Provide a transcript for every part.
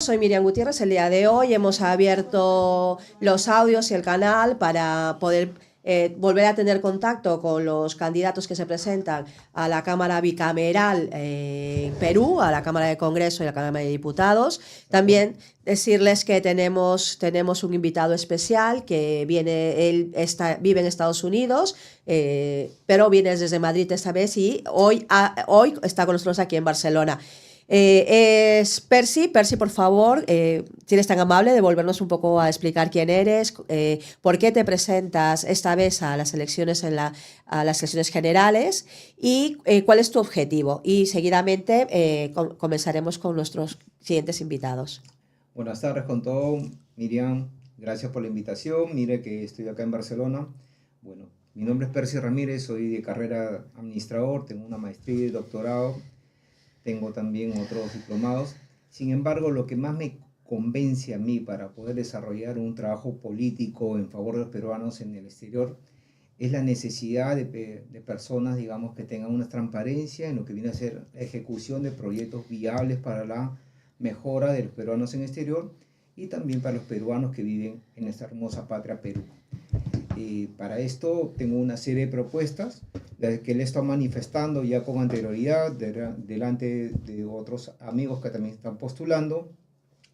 Soy Miriam Gutiérrez. El día de hoy hemos abierto los audios y el canal para poder volver a tener contacto con los candidatos que se presentan a la Cámara Bicameral en Perú, a la Cámara de Congreso y a la Cámara de Diputados. También decirles que tenemos un invitado especial que vive en Estados Unidos, pero viene desde Madrid esta vez y hoy está con nosotros aquí en Barcelona. Es Percy. Percy, por favor, si eres tan amable de volvernos un poco a explicar quién eres, por qué te presentas esta vez a las elecciones, a las elecciones generales y cuál es tu objetivo. Y seguidamente comenzaremos con nuestros siguientes invitados. Buenas tardes con todo, Miriam. Gracias por la invitación. Mire que estoy acá en Barcelona. Bueno, mi nombre es Percy Ramírez, soy de carrera administrador, tengo una maestría y doctorado. Tengo también otros diplomados. Sin embargo, lo que más me convence a mí para poder desarrollar un trabajo político en favor de los peruanos en el exterior es la necesidad de personas, digamos, que tengan una transparencia en lo que viene a ser la ejecución de proyectos viables para la mejora de los peruanos en el exterior y también para los peruanos que viven en esta hermosa patria Perú. Para esto tengo una serie de propuestas que le he estado manifestando ya con anterioridad delante de otros amigos que también están postulando,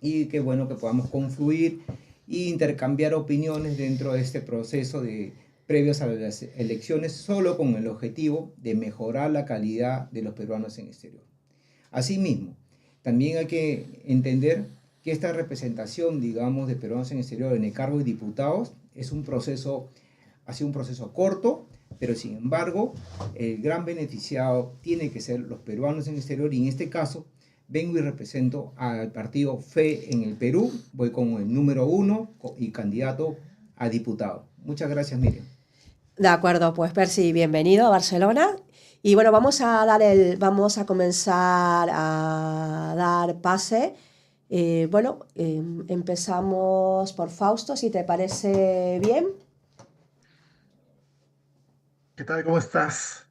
y qué bueno que podamos confluir e intercambiar opiniones dentro de este proceso previos a las elecciones, solo con el objetivo de mejorar la calidad de los peruanos en el exterior. Asimismo, también hay que entender que esta representación, digamos, de peruanos en el exterior en el cargo de diputados ha sido un proceso corto, pero sin embargo, el gran beneficiado tiene que ser los peruanos en el exterior, y en este caso vengo y represento al partido FE en el Perú. Voy como el número 1 y candidato a diputado. Muchas gracias, Miriam. De acuerdo, pues Percy, bienvenido a Barcelona. Y bueno, vamos a comenzar a dar pase. Empezamos por Fausto, si te parece bien. ¿Qué tal? ¿Cómo estás?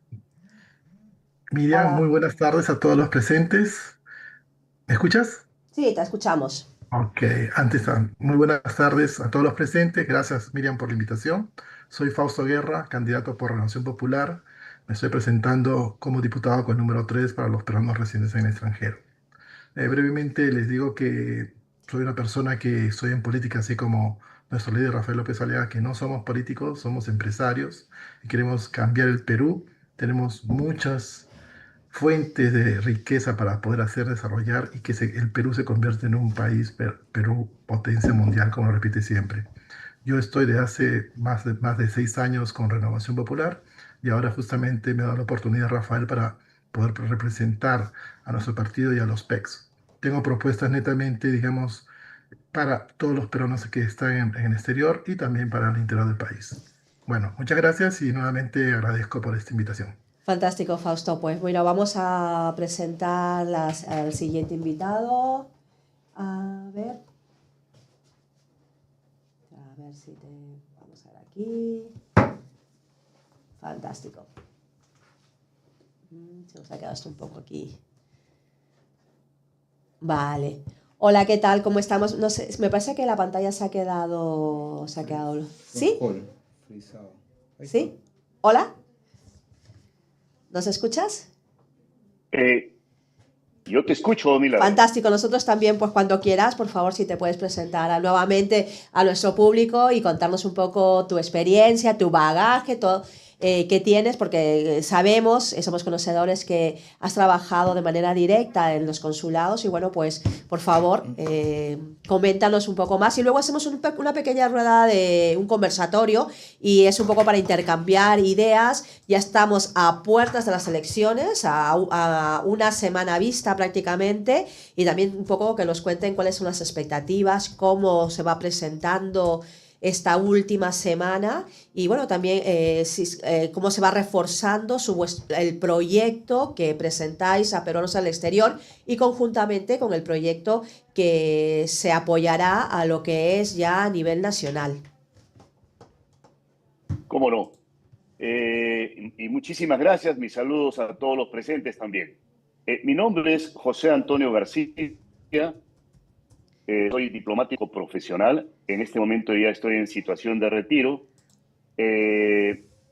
Miriam, Hola. muy buenas tardes a todos los presentes. ¿Me escuchas? Sí, te escuchamos. Ok, muy buenas tardes a todos los presentes. Gracias, Miriam, por la invitación. Soy Fausto Guerra, candidato por Renovación Popular. Me estoy presentando como diputado con el número 3 para los peruanos residentes en el extranjero. Brevemente les digo que soy una persona que estoy en política, así como nuestro líder Rafael López Aliaga, que no somos políticos, somos empresarios y queremos cambiar el Perú. Tenemos muchas fuentes de riqueza para poder hacer desarrollar y que el Perú se convierta en un país, Perú potencia mundial, como lo repite siempre. Yo estoy de hace más de 6 años con Renovación Popular, y ahora justamente me da la oportunidad, Rafael, para poder representar a nuestro partido y a los PECs. Tengo propuestas netamente, digamos, para todos los peruanos que están en el exterior y también para el interior del país. Bueno, muchas gracias y nuevamente agradezco por esta invitación. Fantástico, Fausto. Pues bueno, vamos a presentar al siguiente invitado. A ver. Si te... Vamos a ver aquí. Fantástico. Se nos ha quedado esto un poco aquí. Vale. Hola, ¿qué tal? ¿Cómo estamos? No sé, me parece que la pantalla se ha quedado... ¿Sí? ¿Sí? ¿Hola? ¿Nos escuchas? Yo te escucho, Milagro. Fantástico. Nosotros también, pues cuando quieras, por favor, si te puedes presentar nuevamente a nuestro público y contarnos un poco tu experiencia, tu bagaje, todo que tienes, porque sabemos, somos conocedores que has trabajado de manera directa en los consulados y bueno, pues por favor, coméntanos un poco más y luego hacemos una pequeña rueda de un conversatorio y es un poco para intercambiar ideas. Ya estamos a puertas de las elecciones, a una semana vista prácticamente, y también un poco que nos cuenten cuáles son las expectativas, cómo se va presentando esta última semana y bueno, también cómo se va reforzando el proyecto que presentáis a peruanos al exterior y conjuntamente con el proyecto que se apoyará a lo que es ya a nivel nacional. ¿Cómo no? Y muchísimas gracias, mis saludos a todos los presentes también. Mi nombre es José Antonio García, soy diplomático profesional. En este momento ya estoy en situación de retiro.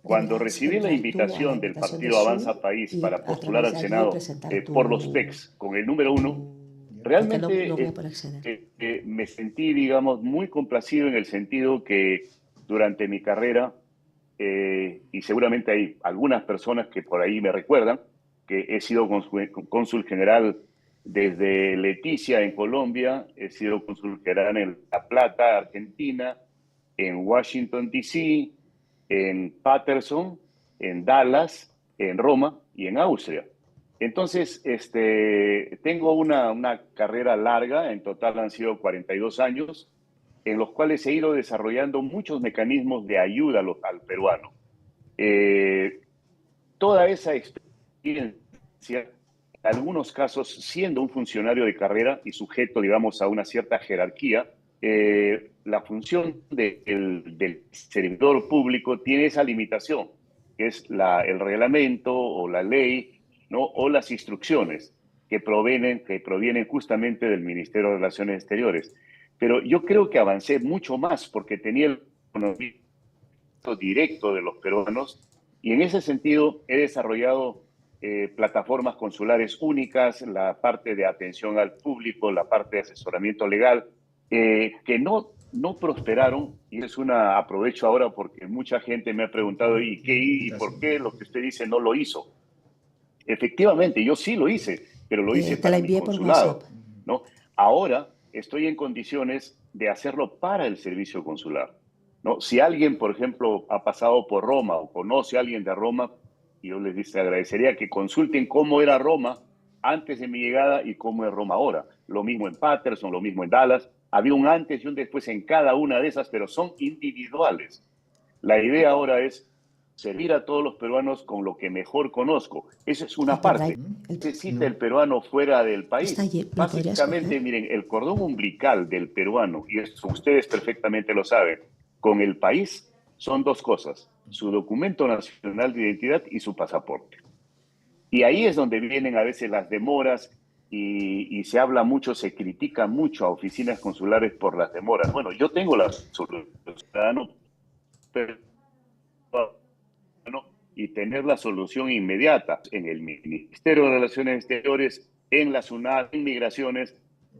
Cuando Deberás recibí la entrar tú a la invitación del invitación de partido Avanza Zoom País y para a postular través al de allí Senado presentar por los PECs con el número 1, porque no, no voy realmente a poder acceder. me sentí, digamos, muy complacido en el sentido que durante mi carrera, y seguramente hay algunas personas que por ahí me recuerdan, que he sido cónsul general desde Leticia en Colombia, he sido cónsul general en La Plata, Argentina, en Washington, D.C., en Paterson, en Dallas, en Roma y en Austria. Entonces, tengo una carrera larga, en total han sido 42 años, en los cuales he ido desarrollando muchos mecanismos de ayuda al peruano. Eh, Toda esa experiencia, en algunos casos siendo un funcionario de carrera y sujeto, digamos, a una cierta jerarquía, la función del servidor público tiene esa limitación, que es el reglamento o la ley, ¿no? O las instrucciones que provienen justamente del Ministerio de Relaciones Exteriores. Pero yo creo que avancé mucho más porque tenía el conocimiento directo de los peruanos y en ese sentido he desarrollado plataformas consulares únicas, la parte de atención al público, la parte de asesoramiento legal, que no prosperaron y aprovecho ahora porque mucha gente me ha preguntado ¿y por qué lo que usted dice no lo hizo? Efectivamente, yo sí lo hice, pero lo hice Te la para mi envié por WhatsApp. consulado, ¿no? Ahora estoy en condiciones de hacerlo para el servicio consular, ¿no? Si alguien, por ejemplo, ha pasado por Roma o conoce a alguien de Roma, yo les agradecería que consulten cómo era Roma antes de mi llegada y cómo es Roma ahora. Lo mismo en Paterson, lo mismo en Dallas. Había un antes y un después en cada una de esas, pero son individuales. La idea ahora es servir a todos los peruanos con lo que mejor conozco. Esa es una Y tendrá parte. el, ¿Qué necesita el peruano fuera del está país? allí, ¿lo podrías Básicamente, coger? miren, el cordón umbilical del peruano, y eso ustedes perfectamente lo saben, con el país son dos cosas, su documento nacional de identidad y su pasaporte. Y ahí es donde vienen a veces las demoras y se habla mucho, se critica mucho a oficinas consulares por las demoras. Bueno, yo tengo la solución, ciudadano, pero y tener la solución inmediata en el Ministerio de Relaciones Exteriores, en la SUNAT, en Migraciones,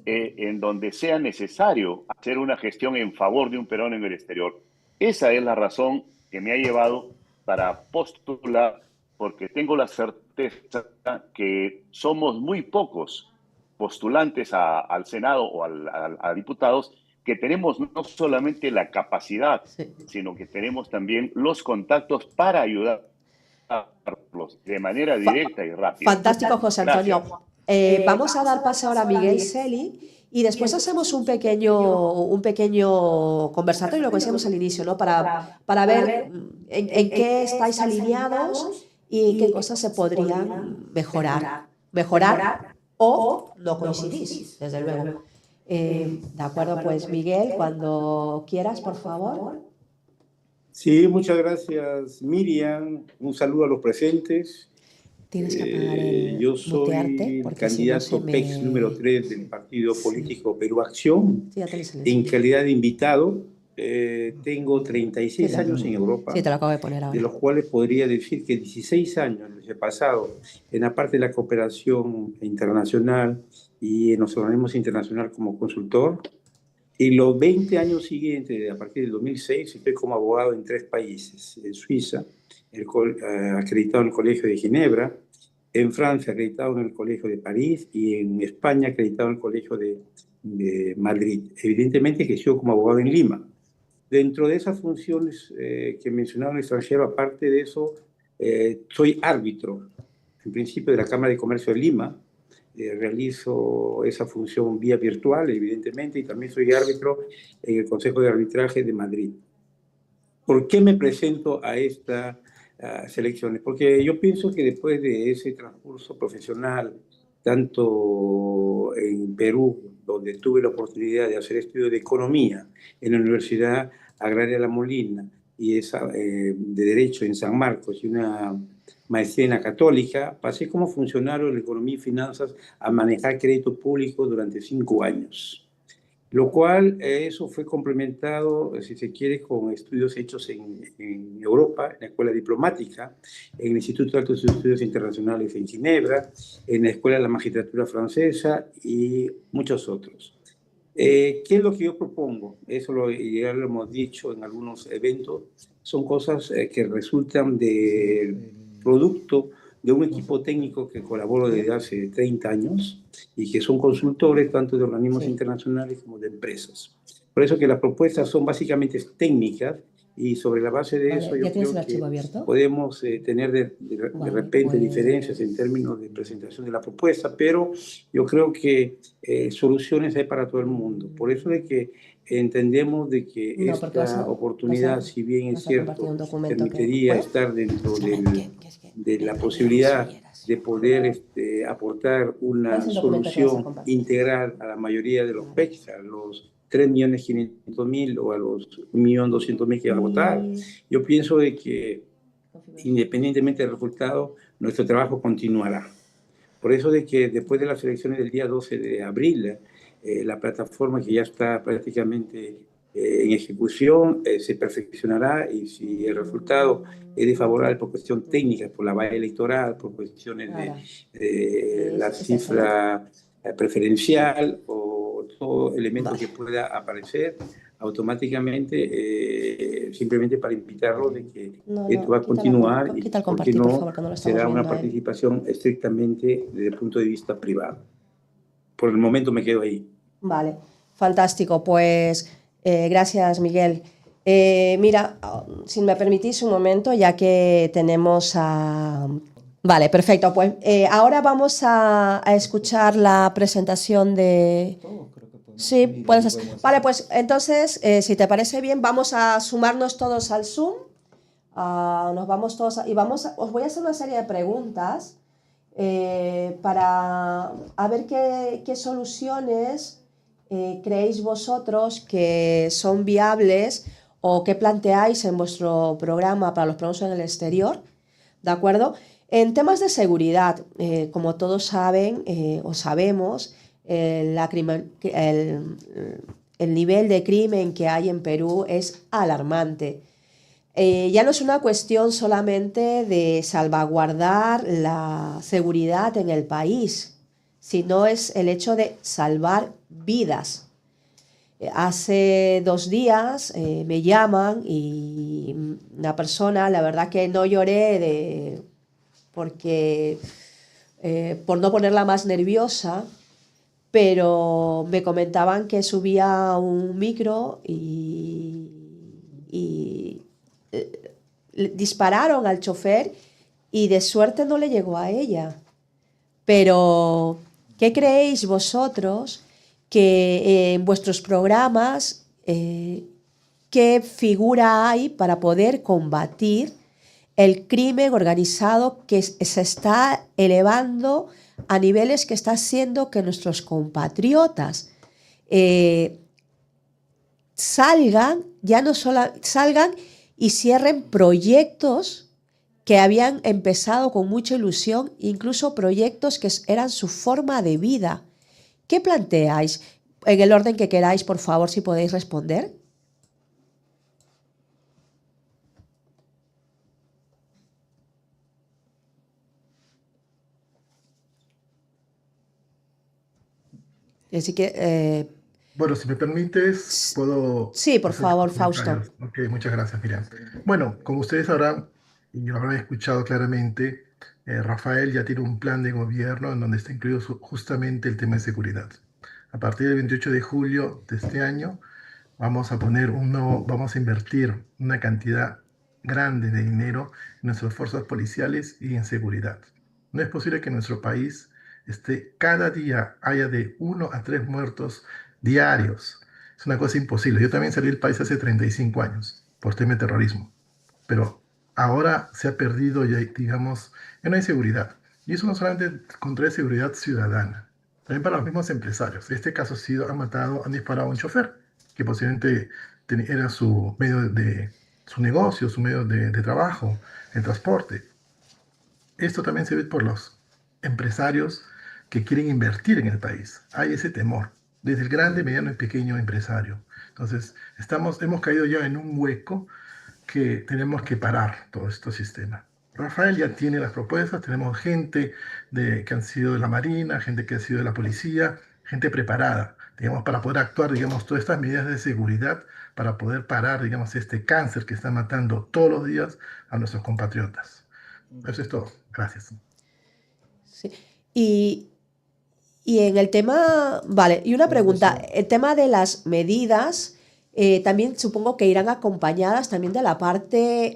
en donde sea necesario hacer una gestión en favor de un peruano en el exterior. Esa es la razón que me ha llevado para postular, porque tengo la certeza que somos muy pocos postulantes al Senado o a diputados que tenemos no solamente la capacidad, Sí. sino que tenemos también los contactos para ayudarlos de manera directa y rápida. Fantástico, José Antonio. Gracias. Vamos a dar paso ahora a Miguel Celi y después hacemos un pequeño conversatorio, lo que decíamos al inicio, ¿no? Para ver en qué estáis alineados y qué cosas se podrían mejorar o no coincidís, desde luego. De acuerdo, pues Miguel, cuando quieras, por favor. Sí, muchas gracias, Miriam. Un saludo a los presentes. Tienes que apagar el Yo mutearte, soy el porque si no se candidato PEX número 3 del partido Sí. político Perú Acción. Sí, ya te lo En silencio. calidad de invitado, tengo 36 años en Europa, Sí, te lo acabo de poner de ahora. los cuales podría decir que 16 años los he pasado en la parte de la cooperación internacional y en los organismos internacionales como consultor. Y los 20 años siguientes, a partir del 2006, estoy como abogado en 3 países. En Suiza, acreditado en el Colegio de Ginebra, en Francia, acreditado en el Colegio de París, y en España, acreditado en el Colegio de Madrid. Evidentemente que sigo como abogado en Lima. Dentro de esas funciones que mencionaba en el extranjero, aparte de eso, soy árbitro, en principio, de la Cámara de Comercio de Lima. Realizo esa función vía virtual, evidentemente, y también soy árbitro en el Consejo de Arbitraje de Madrid. ¿Por qué me presento a estas selecciones? Porque yo pienso que después de ese transcurso profesional, tanto en Perú, donde tuve la oportunidad de hacer estudios de economía en la Universidad Agraria La Molina, y de Derecho en San Marcos, y una maestría en la Católica, pasé como funcionario de Economía y Finanzas a manejar crédito público durante 5 años. lo cual eso fue complementado, si se quiere, con estudios hechos en Europa, en la Escuela Diplomática, en el Instituto de Altos Estudios Internacionales en Ginebra, en la Escuela de la Magistratura Francesa y muchos otros. ¿Qué es lo que yo propongo? Eso ya lo hemos dicho en algunos eventos, son cosas que resultan del producto de un equipo técnico que colaboro desde hace 30 años y que son consultores tanto de organismos internacionales como de empresas. Por eso que las propuestas son básicamente técnicas y sobre la base de eso yo creo que podemos tener de repente diferencias en términos de presentación de la propuesta, pero yo creo que soluciones hay para todo el mundo. Por eso de que entendemos de que esta oportunidad, si bien es cierto, permitiría estar dentro de la posibilidad de poder aportar una solución integral a la mayoría de los PECs, a los 3.500.000 o a los 1.200.000 que van a votar. Yo pienso de que independientemente del resultado, nuestro trabajo continuará. Por eso de que después de las elecciones del día 12 de abril, la plataforma que ya está prácticamente en ejecución se perfeccionará y si el resultado es desfavorable por cuestión técnica, por la valla electoral, por cuestiones de la cifra preferencial o todo elemento que pueda aparecer, automáticamente, simplemente para invitarlo de que esto va a continuar y porque no será una participación estrictamente desde el punto de vista privado. Por el momento me quedo ahí. Vale, fantástico. Pues gracias, Miguel. Mira, si me permitís un momento, ya que tenemos a... Vale, perfecto. Pues ahora vamos a escuchar la presentación de... Sí, puedes... Vale, pues entonces, si te parece bien, vamos a sumarnos todos al Zoom. Nos vamos todos y os voy a hacer una serie de preguntas para ver qué soluciones creéis vosotros que son viables o que planteáis en vuestro programa para los programas en el exterior, ¿de acuerdo? En temas de seguridad, como todos saben o sabemos, el nivel de crimen que hay en Perú es alarmante. Ya no es una cuestión solamente de salvaguardar la seguridad en el país, sino es el hecho de salvar vidas. Hace 2 días me llaman y una persona, la verdad que no lloré porque por no ponerla más nerviosa, pero me comentaban que subía un micro y dispararon al chofer y de suerte no le llegó a ella. Pero, ¿qué creéis vosotros que en vuestros programas, qué figura hay para poder combatir el crimen organizado que se está elevando a niveles que está haciendo que nuestros compatriotas salgan y cierren proyectos que habían empezado con mucha ilusión, incluso proyectos que eran su forma de vida? ¿Qué planteáis? En el orden que queráis, por favor, si podéis responder. Así que... Bueno, si me permites, puedo... Sí, por favor, Fausto. Ok, muchas gracias, Miriam. Bueno, como ustedes sabrán, y lo habrán escuchado claramente, Rafael ya tiene un plan de gobierno en donde está incluido justamente el tema de seguridad. A partir del 28 de julio de este año, vamos a invertir una cantidad grande de dinero en nuestras fuerzas policiales y en seguridad. No es posible que en nuestro país cada día haya de 1 a 3 muertos diarios. Es una cosa imposible. Yo también salí del país hace 35 años por tema de terrorismo, pero ahora se ha perdido, ya, digamos, ya no hay seguridad. Y eso no solamente contra seguridad ciudadana, también para los mismos empresarios. En este caso han disparado a un chofer, que posiblemente era su medio de su negocio, su medio de trabajo, el transporte. Esto también se ve por los empresarios que quieren invertir en el país. Hay ese temor. desde el grande, mediano y pequeño empresario. Entonces, hemos caído ya en un hueco que tenemos que parar todo este sistema. Rafael ya tiene las propuestas, tenemos gente que han sido de la Marina, gente que ha sido de la policía, gente preparada, digamos, para poder actuar, digamos, todas estas medidas de seguridad para poder parar, digamos, este cáncer que está matando todos los días a nuestros compatriotas. Eso es todo. Gracias. Sí. Y en el tema, vale, y una pregunta, el tema de las medidas también supongo que irán acompañadas también de la parte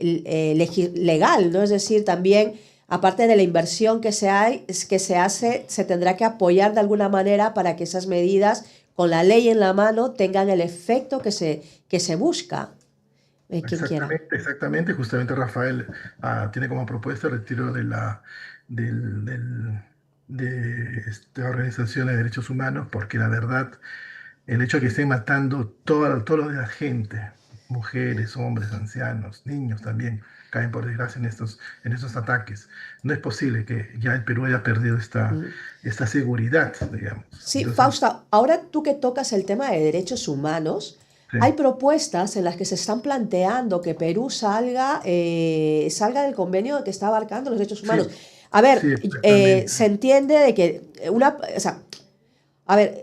legal, ¿no? Es decir, también aparte de la inversión que se hace, se tendrá que apoyar de alguna manera para que esas medidas, con la ley en la mano, tengan el efecto que se busca. Quien quiera. Exactamente. Justamente Rafael tiene como propuesta el retiro de esta organización de derechos humanos, porque la verdad, el hecho de que estén matando todos los días gente, mujeres, hombres, ancianos, niños también, caen por desgracia en estos ataques. No es posible que ya el Perú haya perdido esta seguridad, digamos. Sí, Entonces, Fausta, ahora tú que tocas el tema de derechos humanos, sí, hay propuestas en las que se están planteando que Perú salga del convenio que está abarcando los derechos humanos. sí, A ver, sí, exactamente. se entiende de que o sea, a ver,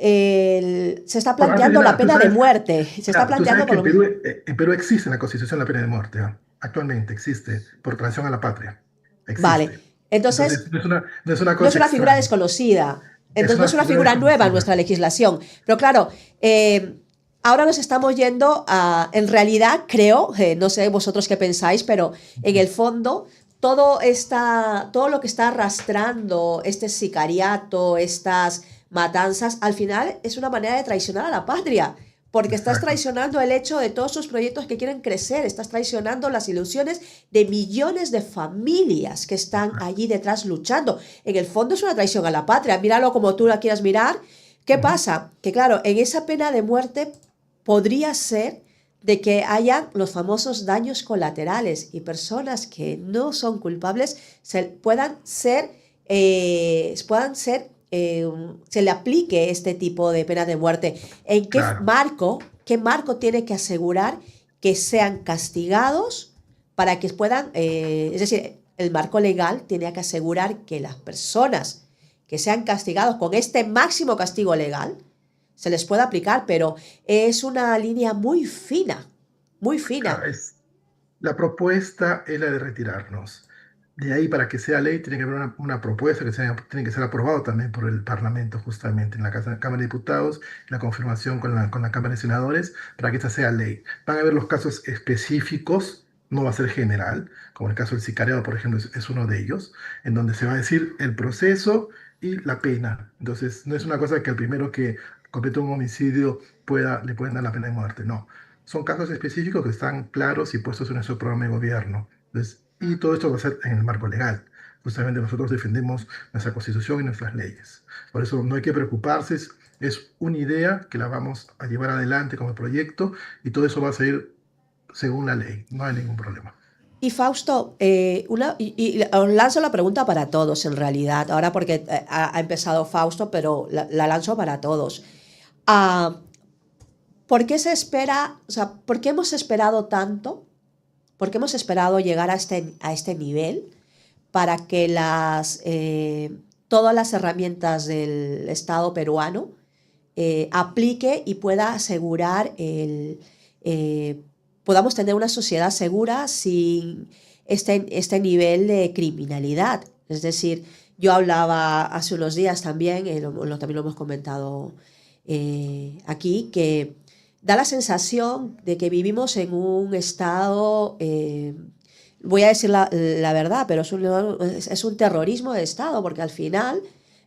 se está Bueno, antes de planteando la nada, pena de muerte. Se está tú planteando sabes que por lo mismo. En Perú existe en la Constitución la pena de muerte, ¿ah? Actualmente existe por traición a la patria. Vale. Existe. Entonces, Entonces, no es una no es cosa una figura extraña, desconocida. es Entonces, no una es una figura figura nueva en nuestra desconocida. legislación. Pero claro, ahora nos estamos yendo a, en realidad, creo, no sé vosotros qué pensáis, pero en el fondo, todo lo que está arrastrando este sicariato, estas matanzas, al final es una manera de traicionar a la patria. Porque estás Exacto. traicionando el hecho de todos sus proyectos que quieren crecer, estás traicionando las ilusiones de millones de familias que están allí detrás luchando. En el fondo es una traición a la patria. Míralo como tú la quieras mirar. ¿Qué Ujú. pasa? Que claro, en esa pena de muerte podría ser de que haya los famosos daños colaterales y personas que no son culpables se le aplique este tipo de pena de muerte. ¿En Claro. qué marco tiene que asegurar que sean castigados para que puedan, es decir, el marco legal tiene que asegurar que las personas que sean castigados con este máximo castigo legal se les pueda aplicar, pero es una línea muy fina, muy fina. Claro, la propuesta es la de retirarnos. De ahí, para que sea ley, tiene que haber una propuesta tiene que ser aprobado también por el Parlamento, justamente en la Cámara de Diputados, la confirmación con la Cámara de Senadores, para que esta sea ley. Van a haber los casos específicos, no va a ser general, como el caso del sicariado, por ejemplo, es uno de ellos, en donde se va a decir el proceso y la pena. Entonces, no es una cosa que al primero que comete un homicidio le pueden dar la pena de muerte, no. Son casos específicos que están claros y puestos en nuestro programa de gobierno. Entonces, y todo esto va a ser en el marco legal. Justamente nosotros defendemos nuestra constitución y nuestras leyes. Por eso no hay que preocuparse, es una idea que la vamos a llevar adelante como proyecto y todo eso va a seguir según la ley, no hay ningún problema. Y Fausto, os lanzo la pregunta para todos en realidad, ahora porque ha empezado Fausto, pero la lanzo para todos. Ah, ¿Por qué se espera, o sea, por qué hemos esperado tanto? ¿Por qué hemos esperado llegar a este nivel para que todas las herramientas del Estado peruano aplique y pueda asegurar podamos tener una sociedad segura sin este nivel de criminalidad? Es decir, yo hablaba hace unos días también, también lo hemos comentado aquí, que da la sensación de que vivimos en un estado, voy a decir la verdad, pero es un terrorismo de Estado, porque al final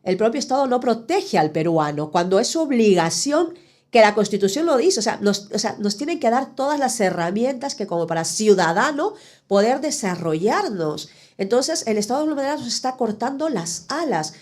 el propio Estado no protege al peruano, cuando es su obligación, que la Constitución lo dice, o sea, nos tienen que dar todas las herramientas que como para ciudadano poder desarrollarnos. Entonces el Estado de alguna manera nos está cortando las alas.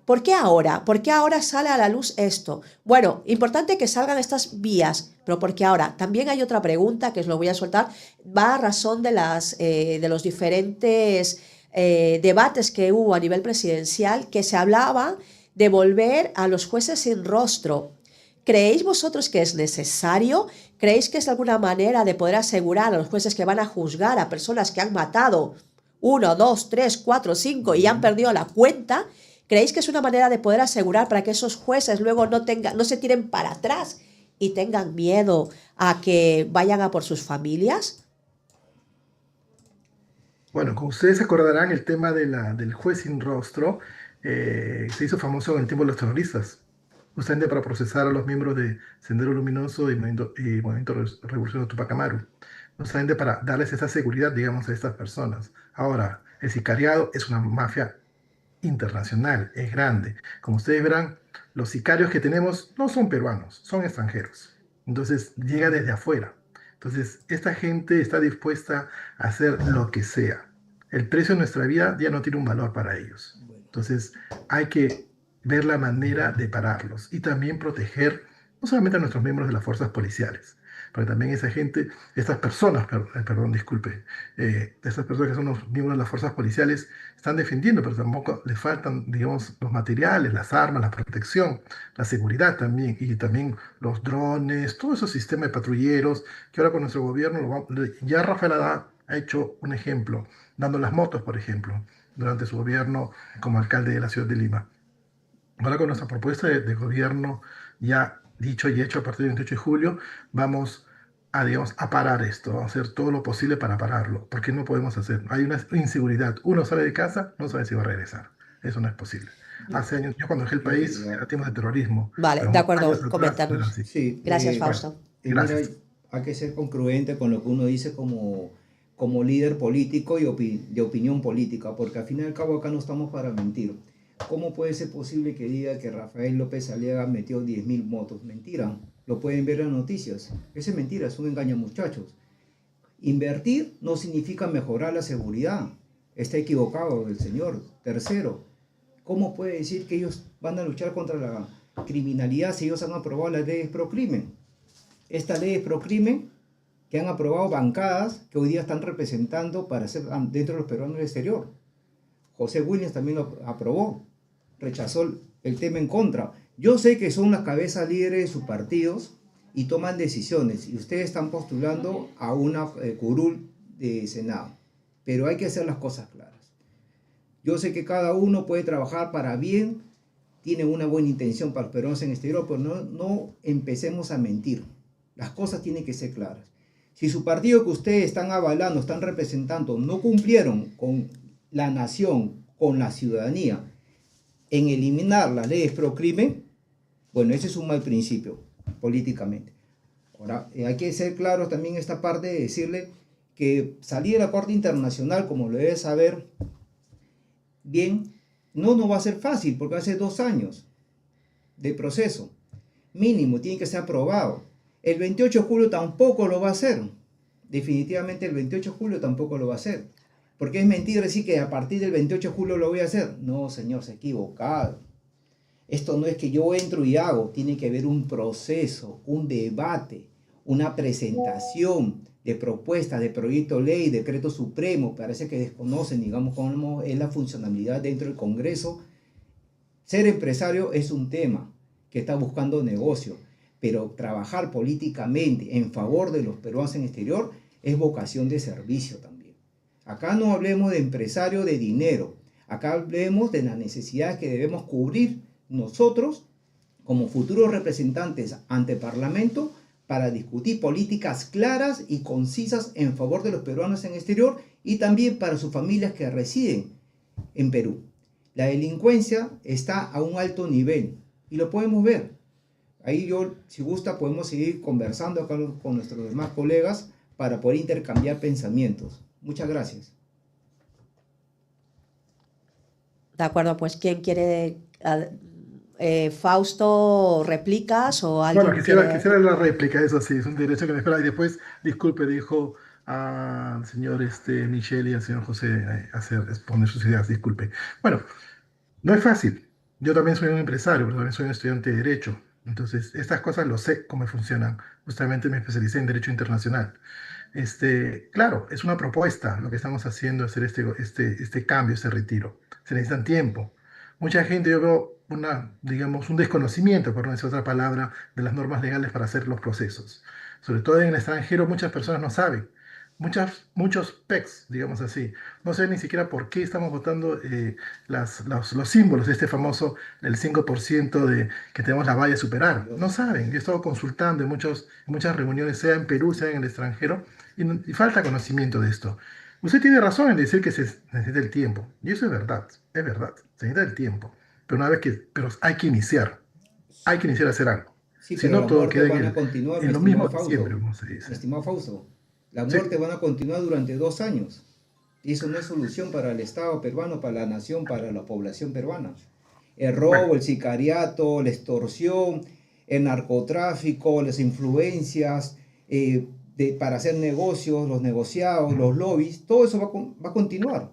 ¿Por qué ahora? ¿Por qué ahora sale a la luz esto? Bueno, importante que salgan estas vías, pero ¿por qué ahora? También hay otra pregunta que os lo voy a soltar, va a razón de los diferentes debates que hubo a nivel presidencial, que se hablaba de volver a los jueces sin rostro. ¿Creéis vosotros que es necesario? ¿Creéis que es alguna manera de poder asegurar a los jueces que van a juzgar a personas que han matado 1, 2, 3, 4, 5 y han perdido la cuenta? ¿Creéis que es una manera de poder asegurar para que esos jueces luego no se tiren para atrás y tengan miedo a que vayan a por sus familias? Bueno, como ustedes se acordarán, el tema del juez sin rostro se hizo famoso en el tiempo de los terroristas, justamente para procesar a los miembros de Sendero Luminoso y Movimiento Revolucionario Tupac Amaru, justamente para darles esa seguridad, digamos, a estas personas. Ahora, el sicariado es una mafia internacional, es grande. Como ustedes verán, los sicarios que tenemos no son peruanos, son extranjeros. Entonces, llega desde afuera. Entonces, esta gente está dispuesta a hacer lo que sea. El precio de nuestra vida ya no tiene un valor para ellos. Entonces, hay que ver la manera de pararlos y también proteger no solamente a nuestros miembros de las fuerzas policiales, pero también esa gente, estas personas, perdón, disculpe, estas personas que son los miembros de las fuerzas policiales están defendiendo, pero tampoco les faltan, digamos, los materiales, las armas, la protección, la seguridad también, y también los drones, todo ese sistema de patrulleros, que ahora con nuestro gobierno, ya Rafael Haddad ha hecho un ejemplo, dando las motos, por ejemplo, durante su gobierno como alcalde de la ciudad de Lima. Ahora con nuestra propuesta de gobierno ya dicho y hecho a partir del 28 de julio, vamos a, digamos, a parar esto, vamos a hacer todo lo posible para pararlo, porque no podemos hacer. Hay una inseguridad. Uno sale de casa, no sabe si va a regresar. Eso no es posible. Hace años, yo cuando dejé el país, era tiempos de terrorismo, Vale, pero de años acuerdo, atrás era coméntanos. así. Sí, Gracias, Bueno, Fausto. mira, gracias. hay que ser congruente con lo que uno dice como líder político y de opinión política, porque al fin y al cabo acá no estamos para mentir. ¿Cómo puede ser posible que diga que Rafael López Aliaga metió 10.000 motos? Mentira, lo pueden ver en las noticias. Esa es mentira, es un engaño, muchachos. Invertir no significa mejorar la seguridad. Está equivocado el señor. Tercero, ¿cómo puede decir que ellos van a luchar contra la criminalidad si ellos han aprobado las leyes pro crimen? Estas leyes pro crimen que han aprobado bancadas que hoy día están representando para ser dentro de los peruanos del exterior. José Williams también lo aprobó, rechazó el tema en contra. Yo sé que son las cabezas líderes de sus partidos y toman decisiones, y ustedes están postulando a una curul de Senado, pero hay que hacer las cosas claras. Yo sé que cada uno puede trabajar para bien, tiene una buena intención para los peruanos en el exterior, pero no empecemos a mentir. Las cosas tienen que ser claras. Si su partido que ustedes están avalando, están representando, no cumplieron con la nación, con la ciudadanía, en eliminar las leyes pro crimen, bueno, ese es un mal principio políticamente. Ahora, hay que ser claros también esta parte de decirle que salir de la Corte Internacional, como lo debe saber bien, no va a ser fácil, porque va a ser 2 años de proceso. Mínimo, tiene que ser aprobado. El 28 de julio tampoco lo va a hacer. Definitivamente el 28 de julio tampoco lo va a hacer. Porque es mentira decir que a partir del 28 de julio lo voy a hacer. No, señor, se ha equivocado. Esto no es que yo entro y hago. Tiene que haber un proceso, un debate, una presentación de propuestas, de proyecto de ley, decreto supremo. Parece que desconocen, digamos, cómo es la funcionalidad dentro del Congreso. Ser empresario es un tema que está buscando negocio, pero trabajar políticamente en favor de los peruanos en el exterior es vocación de servicio también. Acá no hablemos de empresario de dinero, acá hablemos de las necesidades que debemos cubrir nosotros como futuros representantes ante el Parlamento para discutir políticas claras y concisas en favor de los peruanos en el exterior y también para sus familias que residen en Perú. La delincuencia está a un alto nivel y lo podemos ver. Ahí yo, si gusta, podemos seguir conversando acá con nuestros demás colegas para poder intercambiar pensamientos. Muchas gracias. De acuerdo, pues ¿quién quiere? Fausto, ¿replicas o alguien Bueno, quisiera quiere? la réplica, eso sí, es un derecho que me espera. Y después, disculpe, dijo al señor Michel y al señor José exponer sus ideas, disculpe. Bueno, no es fácil. Yo también soy un empresario, pero también soy un estudiante de Derecho. Entonces, estas cosas lo sé cómo funcionan. Justamente me especialicé en Derecho Internacional. Claro, es una propuesta lo que estamos haciendo, hacer este cambio, este retiro. Se necesitan tiempo. Mucha gente, yo veo digamos, un desconocimiento, por no decir otra palabra, de las normas legales para hacer los procesos. Sobre todo en el extranjero muchas personas no saben. Muchos PECs, digamos así, no saben ni siquiera por qué estamos votando los símbolos de este famoso, el 5% que tenemos la valla a superar. No saben. Yo he estado consultando en muchas reuniones, sea en Perú, sea en el extranjero, y falta conocimiento de esto. Usted tiene razón en decir que se necesita el tiempo, y eso es verdad, se necesita el tiempo, pero hay que iniciar a hacer algo. Sí, Si pero no, las todo muertes queda van a continuar, mi en lo mismo estimado de siempre, Fausto. como se Mi dice. estimado Fausto, las Sí, muertes van a continuar durante 2 años. Y eso no es solución para el Estado peruano, para la nación, para la población peruana. El bueno, robo, el sicariato, la extorsión, el narcotráfico, las influencias para hacer negocios, los negociados, los lobbies, todo eso va a continuar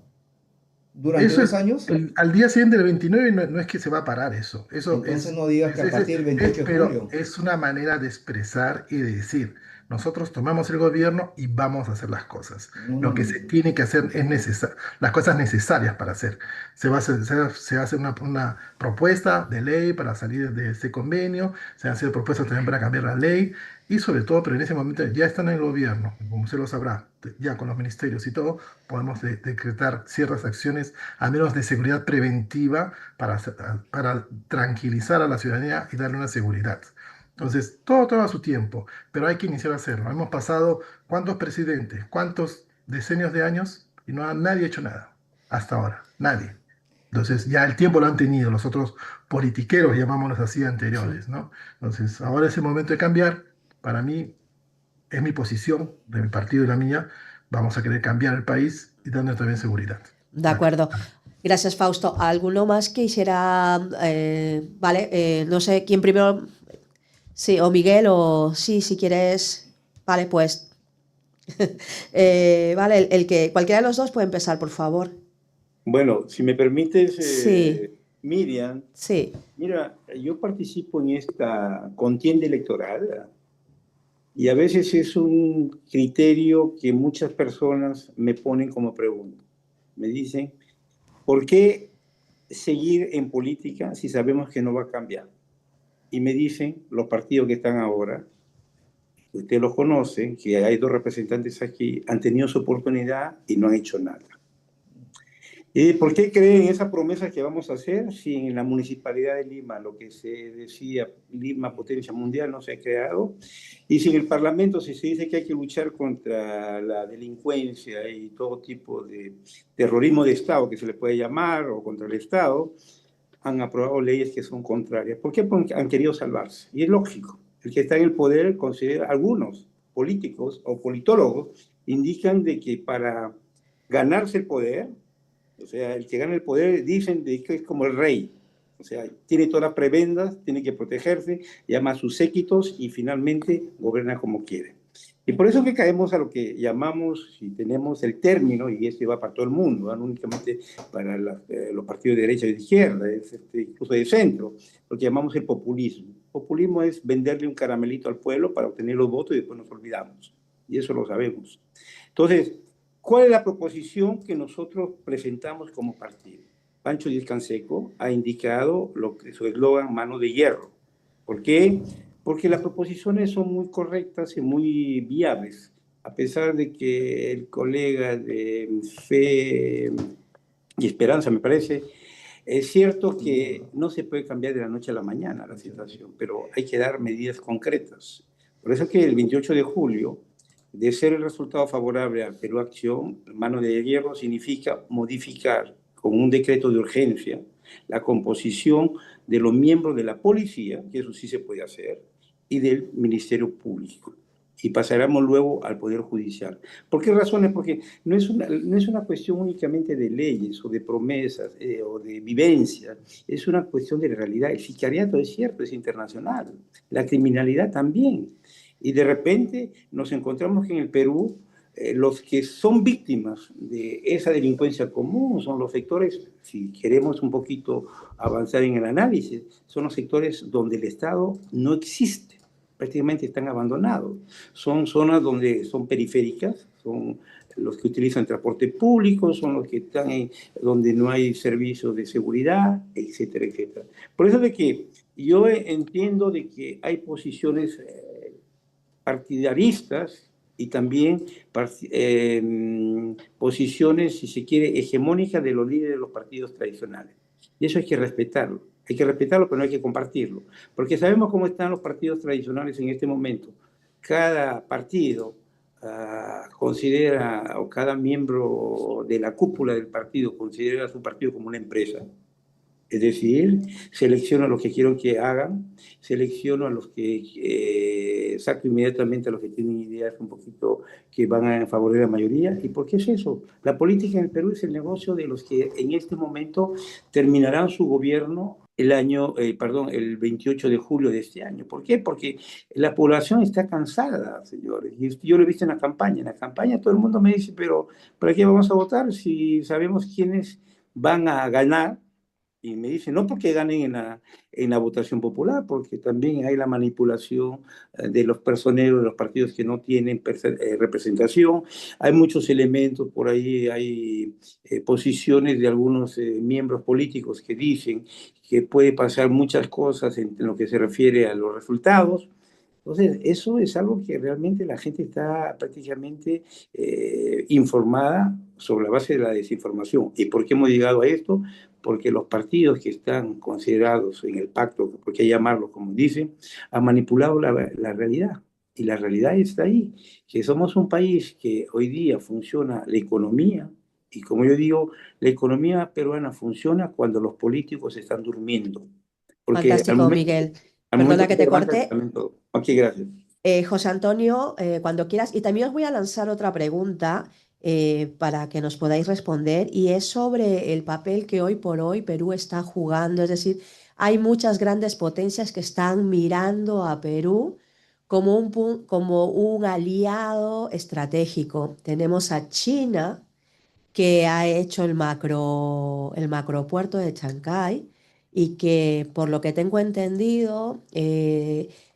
durante eso 2 años. al día siguiente del 29 no es que se va a parar eso. Eso Entonces no digas que a partir del 28 de pero julio. es una manera de expresar y de decir, nosotros tomamos el gobierno y vamos a hacer las cosas. No, no, Lo que no. se tiene que hacer es las cosas necesarias para hacer. Se va a hacer una propuesta de ley para salir de este convenio, se van a hacer propuestas también para cambiar la ley y sobre todo, pero en ese momento ya están en el gobierno, como usted lo sabrá, ya con los ministerios y todo, podemos decretar ciertas acciones, al menos de seguridad preventiva, para tranquilizar a la ciudadanía y darle una seguridad. Entonces, todo a su tiempo, pero hay que iniciar a hacerlo. Hemos pasado cuántos presidentes, cuántos decenios de años y nadie ha hecho nada hasta ahora, nadie. Entonces, ya el tiempo lo han tenido los otros politiqueros, llamámoslos así, Sí. anteriores, ¿no? Entonces, ahora es el momento de cambiar. Para mí, es mi posición, de mi partido y la mía. Vamos a querer cambiar el país y darle también seguridad. De Gracias. acuerdo. Gracias, Fausto. ¿Alguno más que quisiera, vale, no sé quién primero, sí, o Miguel, o sí, si quieres, vale, pues, vale, el que, cualquiera de los dos puede empezar, por favor. Bueno, si me permites, Sí, Miriam, sí, mira, yo participo en esta contienda electoral y a veces es un criterio que muchas personas me ponen como pregunta. Me dicen, ¿por qué seguir en política si sabemos que no va a cambiar? Y me dicen los partidos que están ahora, usted los conoce, que hay 2 representantes aquí, han tenido su oportunidad y no han hecho nada. ¿Y por qué creen esa promesa que vamos a hacer si en la Municipalidad de Lima, lo que se decía, Lima potencia mundial, no se ha creado? Y si en el Parlamento se dice que hay que luchar contra la delincuencia y todo tipo de terrorismo de Estado, que se le puede llamar, o contra el Estado, han aprobado leyes que son contrarias. ¿Por qué? Porque han querido salvarse. Y es lógico. El que está en el poder considera, algunos políticos o politólogos indican de que para ganarse el poder, o sea, el que gana el poder dicen de que es como el rey. O sea, tiene todas las prebendas, tiene que protegerse, llama a sus séquitos y finalmente gobierna como quiere. Y por eso que caemos a lo que llamamos, si tenemos el término, y este va para todo el mundo, no únicamente para los partidos de derecha y de izquierda, es incluso de centro, lo que llamamos el populismo. Populismo es venderle un caramelito al pueblo para obtener los votos y después nos olvidamos. Y eso lo sabemos. Entonces, ¿cuál es la proposición que nosotros presentamos como partido? Pancho Díaz Canseco ha indicado su eslogan mano de hierro. ¿Por qué? Porque las proposiciones son muy correctas y muy viables, a pesar de que el colega de Fe y Esperanza, me parece, es cierto que no se puede cambiar de la noche a la mañana la situación, pero hay que dar medidas concretas. Por eso que el 28 de julio, de ser el resultado favorable a Perú Acción, mano de hierro significa modificar con un decreto de urgencia la composición de los miembros de la policía, que eso sí se puede hacer, y del Ministerio Público. Y pasaremos luego al Poder Judicial. ¿Por qué razones? Porque no es una cuestión únicamente de leyes o de promesas o de vivencia, es una cuestión de realidad. El sicariato es cierto, es internacional, la criminalidad también. Y de repente nos encontramos que en el Perú los que son víctimas de esa delincuencia común son los sectores, si queremos un poquito avanzar en el análisis, son los sectores donde el Estado no existe. prácticamente están abandonados. Son zonas donde son periféricas, son los que utilizan transporte público, son los que están donde no hay servicios de seguridad, etcétera, etcétera. Por eso de que yo entiendo de que hay posiciones partidaristas y también posiciones, si se quiere, hegemónicas de los líderes de los partidos tradicionales. Y eso hay que respetarlo. Hay que respetarlo, pero no hay que compartirlo. Porque sabemos cómo están los partidos tradicionales en este momento. Cada partido considera, o cada miembro de la cúpula del partido considera a su partido como una empresa. Es decir, selecciono a los que quiero que hagan, selecciono a los que saco inmediatamente a los que tienen ideas un poquito que van a favorecer a la mayoría. ¿Y por qué es eso? La política en el Perú es el negocio de los que en este momento terminarán su gobierno el 28 de julio de este año. ¿Por qué? Porque la población está cansada, señores. Y yo lo he visto en la campaña. En la campaña todo el mundo me dice, pero ¿para qué vamos a votar si sabemos quiénes van a ganar? Y me dicen, no porque ganen en la votación popular, porque también hay la manipulación de los personeros de los partidos que no tienen representación. Hay muchos elementos por ahí, hay posiciones de algunos miembros políticos que dicen que puede pasar muchas cosas en lo que se refiere a los resultados. Entonces, eso es algo que realmente la gente está prácticamente informada sobre la base de la desinformación. ¿Y por qué hemos llegado a esto? Porque los partidos que están considerados en el pacto, por qué llamarlo como dicen, han manipulado la realidad. Y la realidad está ahí, que somos un país que hoy día funciona la economía, y como yo digo, la economía peruana funciona cuando los políticos están durmiendo. Porque Fantástico, Miguel. al Perdona momento que que se te levanta, corte. también todo. Ok, gracias. José Antonio, cuando quieras. Y también os voy a lanzar otra pregunta para que nos podáis responder, y es sobre el papel que hoy por hoy Perú está jugando. Es decir, hay muchas grandes potencias que están mirando a Perú como como un aliado estratégico. Tenemos a China, que ha hecho el macropuerto de Chancay y que, por lo que tengo entendido,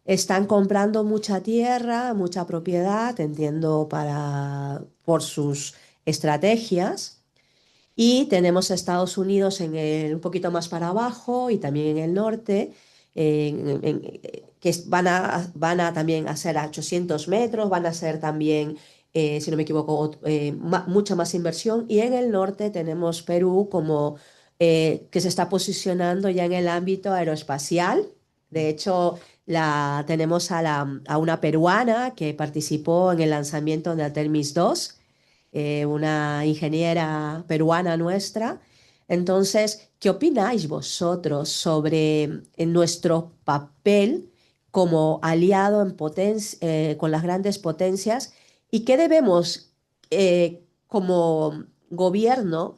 están comprando mucha tierra, mucha propiedad, entiendo, por sus estrategias. Y tenemos a Estados Unidos un poquito más para abajo y también en el norte, que van a también hacer a 800 metros, van a hacer también, si no me equivoco, mucha más inversión. Y en el norte tenemos Perú como que se está posicionando ya en el ámbito aeroespacial. De hecho, tenemos a una peruana que participó en el lanzamiento de Artemis 2, una ingeniera peruana nuestra. Entonces, ¿qué opináis vosotros sobre nuestro papel como aliado con las grandes potencias, y qué debemos, como gobierno,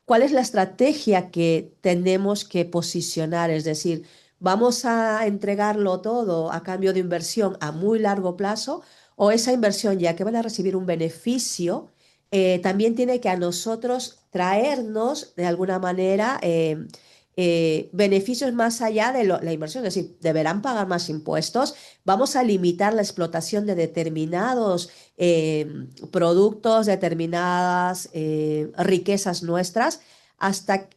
cuál es la estrategia que tenemos que posicionar? Es decir, ¿vamos a entregarlo todo a cambio de inversión a muy largo plazo, o esa inversión, ya que van a recibir un beneficio, también tiene que a nosotros traernos de alguna manera beneficios más allá de la inversión? Es decir, deberán pagar más impuestos, vamos a limitar la explotación de determinados productos, determinadas riquezas nuestras. ¿Hasta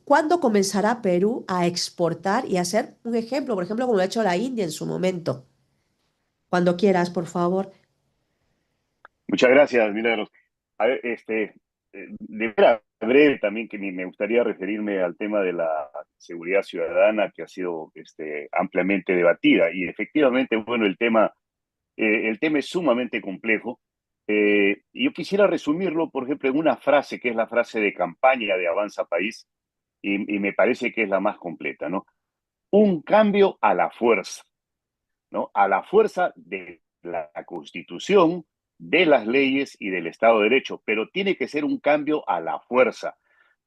cuándo comenzará Perú a exportar y a ser un ejemplo, por ejemplo, como lo ha hecho la India en su momento? Cuando quieras, por favor. Muchas gracias, Milagros. A ver, de manera breve también, que me gustaría referirme al tema de la seguridad ciudadana, que ha sido ampliamente debatida. Y efectivamente, bueno, el tema es sumamente complejo. Y yo quisiera resumirlo, por ejemplo, en una frase que es la frase de campaña de Avanza País, y me parece que es la más completa, ¿no? Un cambio a la fuerza, ¿no? A la fuerza de la Constitución, de las leyes y del Estado de Derecho, pero tiene que ser un cambio a la fuerza.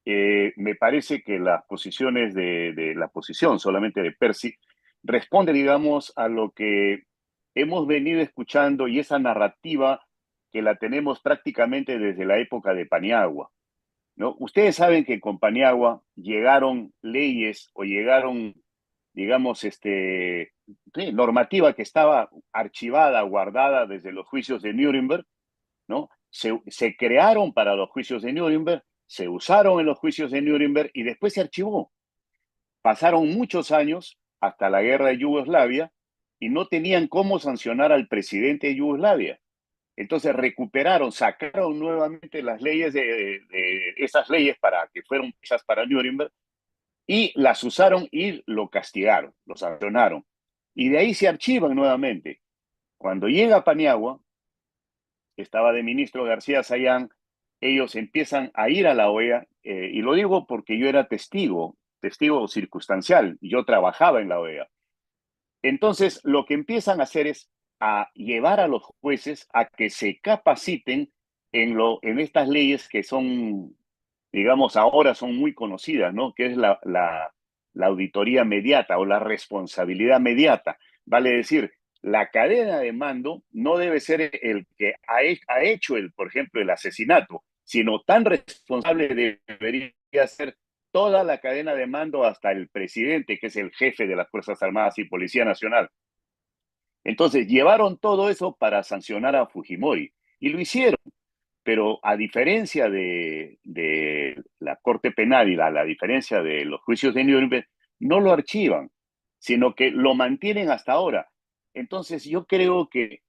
Me parece que las posiciones de la posición solamente de Percy responde, digamos, a lo que hemos venido escuchando, y esa narrativa que la tenemos prácticamente desde la época de Paniagua, ¿no? Ustedes saben que con Paniagua llegaron leyes o llegaron, digamos, sí, normativa que estaba archivada, guardada desde los juicios de Nuremberg, ¿no? Se crearon para los juicios de Nuremberg, se usaron en los juicios de Nuremberg y después se archivó. Pasaron muchos años hasta la guerra de Yugoslavia y no tenían cómo sancionar al presidente de Yugoslavia. Entonces recuperaron, sacaron nuevamente las leyes de esas leyes para que fueron hechas para Nuremberg y las usaron y lo castigaron, lo sancionaron. Y de ahí se archivan nuevamente. Cuando llega Paniagua, estaba de ministro García Sayán, ellos empiezan a ir a la OEA, y lo digo porque yo era testigo circunstancial, y yo trabajaba en la OEA. Entonces, lo que empiezan a hacer es a llevar a los jueces a que se capaciten en estas leyes que son, digamos, ahora son muy conocidas, ¿no? Que es la auditoría mediata o la responsabilidad mediata. Vale decir, la cadena de mando no debe ser el que ha hecho, por ejemplo, el asesinato, sino tan responsable debería ser toda la cadena de mando hasta el presidente, que es el jefe de las Fuerzas Armadas y Policía Nacional. Entonces, llevaron todo eso para sancionar a Fujimori y lo hicieron, pero a diferencia de la Corte Penal y la diferencia de los juicios de Nuremberg, no lo archivan, sino que lo mantienen hasta ahora. Entonces, yo creo que,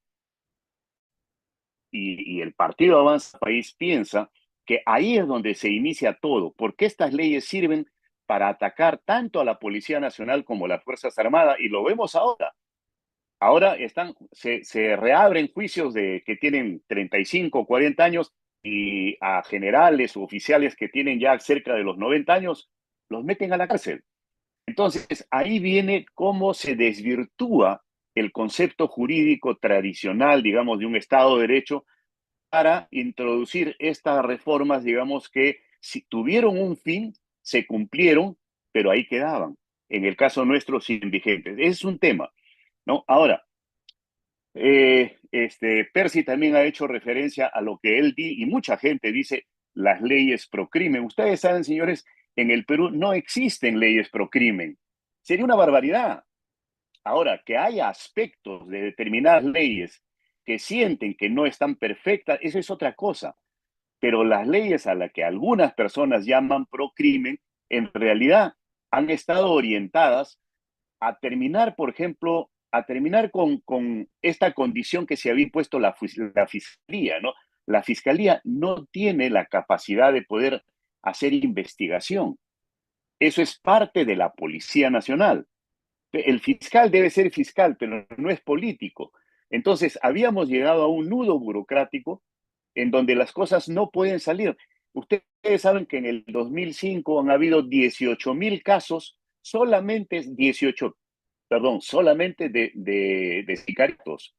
y el Partido Avanza País piensa que ahí es donde se inicia todo, porque estas leyes sirven para atacar tanto a la Policía Nacional como a las Fuerzas Armadas, y lo vemos ahora. Ahora se reabren juicios que tienen 35 o 40 años y a generales o oficiales que tienen ya cerca de los 90 años, los meten a la cárcel. Entonces, ahí viene cómo se desvirtúa el concepto jurídico tradicional, digamos, de un Estado de Derecho para introducir estas reformas, digamos, que si tuvieron un fin, se cumplieron, pero ahí quedaban. En el caso nuestro, siguen vigentes. Es un tema, ¿no? Ahora, Percy también ha hecho referencia a lo que él y mucha gente dice, las leyes pro crimen. Ustedes saben, señores, en el Perú no existen leyes pro crimen. Sería una barbaridad. Ahora, que haya aspectos de determinadas leyes que sienten que no están perfectas, eso es otra cosa. Pero las leyes a las que algunas personas llaman pro crimen, en realidad han estado orientadas a terminar, por ejemplo, a terminar con esta condición que se había impuesto la Fiscalía, ¿no? La Fiscalía no tiene la capacidad de poder hacer investigación. Eso es parte de la Policía Nacional. El fiscal debe ser fiscal, pero no es político. Entonces, habíamos llegado a un nudo burocrático en donde las cosas no pueden salir. Ustedes saben que en el 2005 han habido 18.000 casos, solamente 18, perdón, solamente de sicariatos.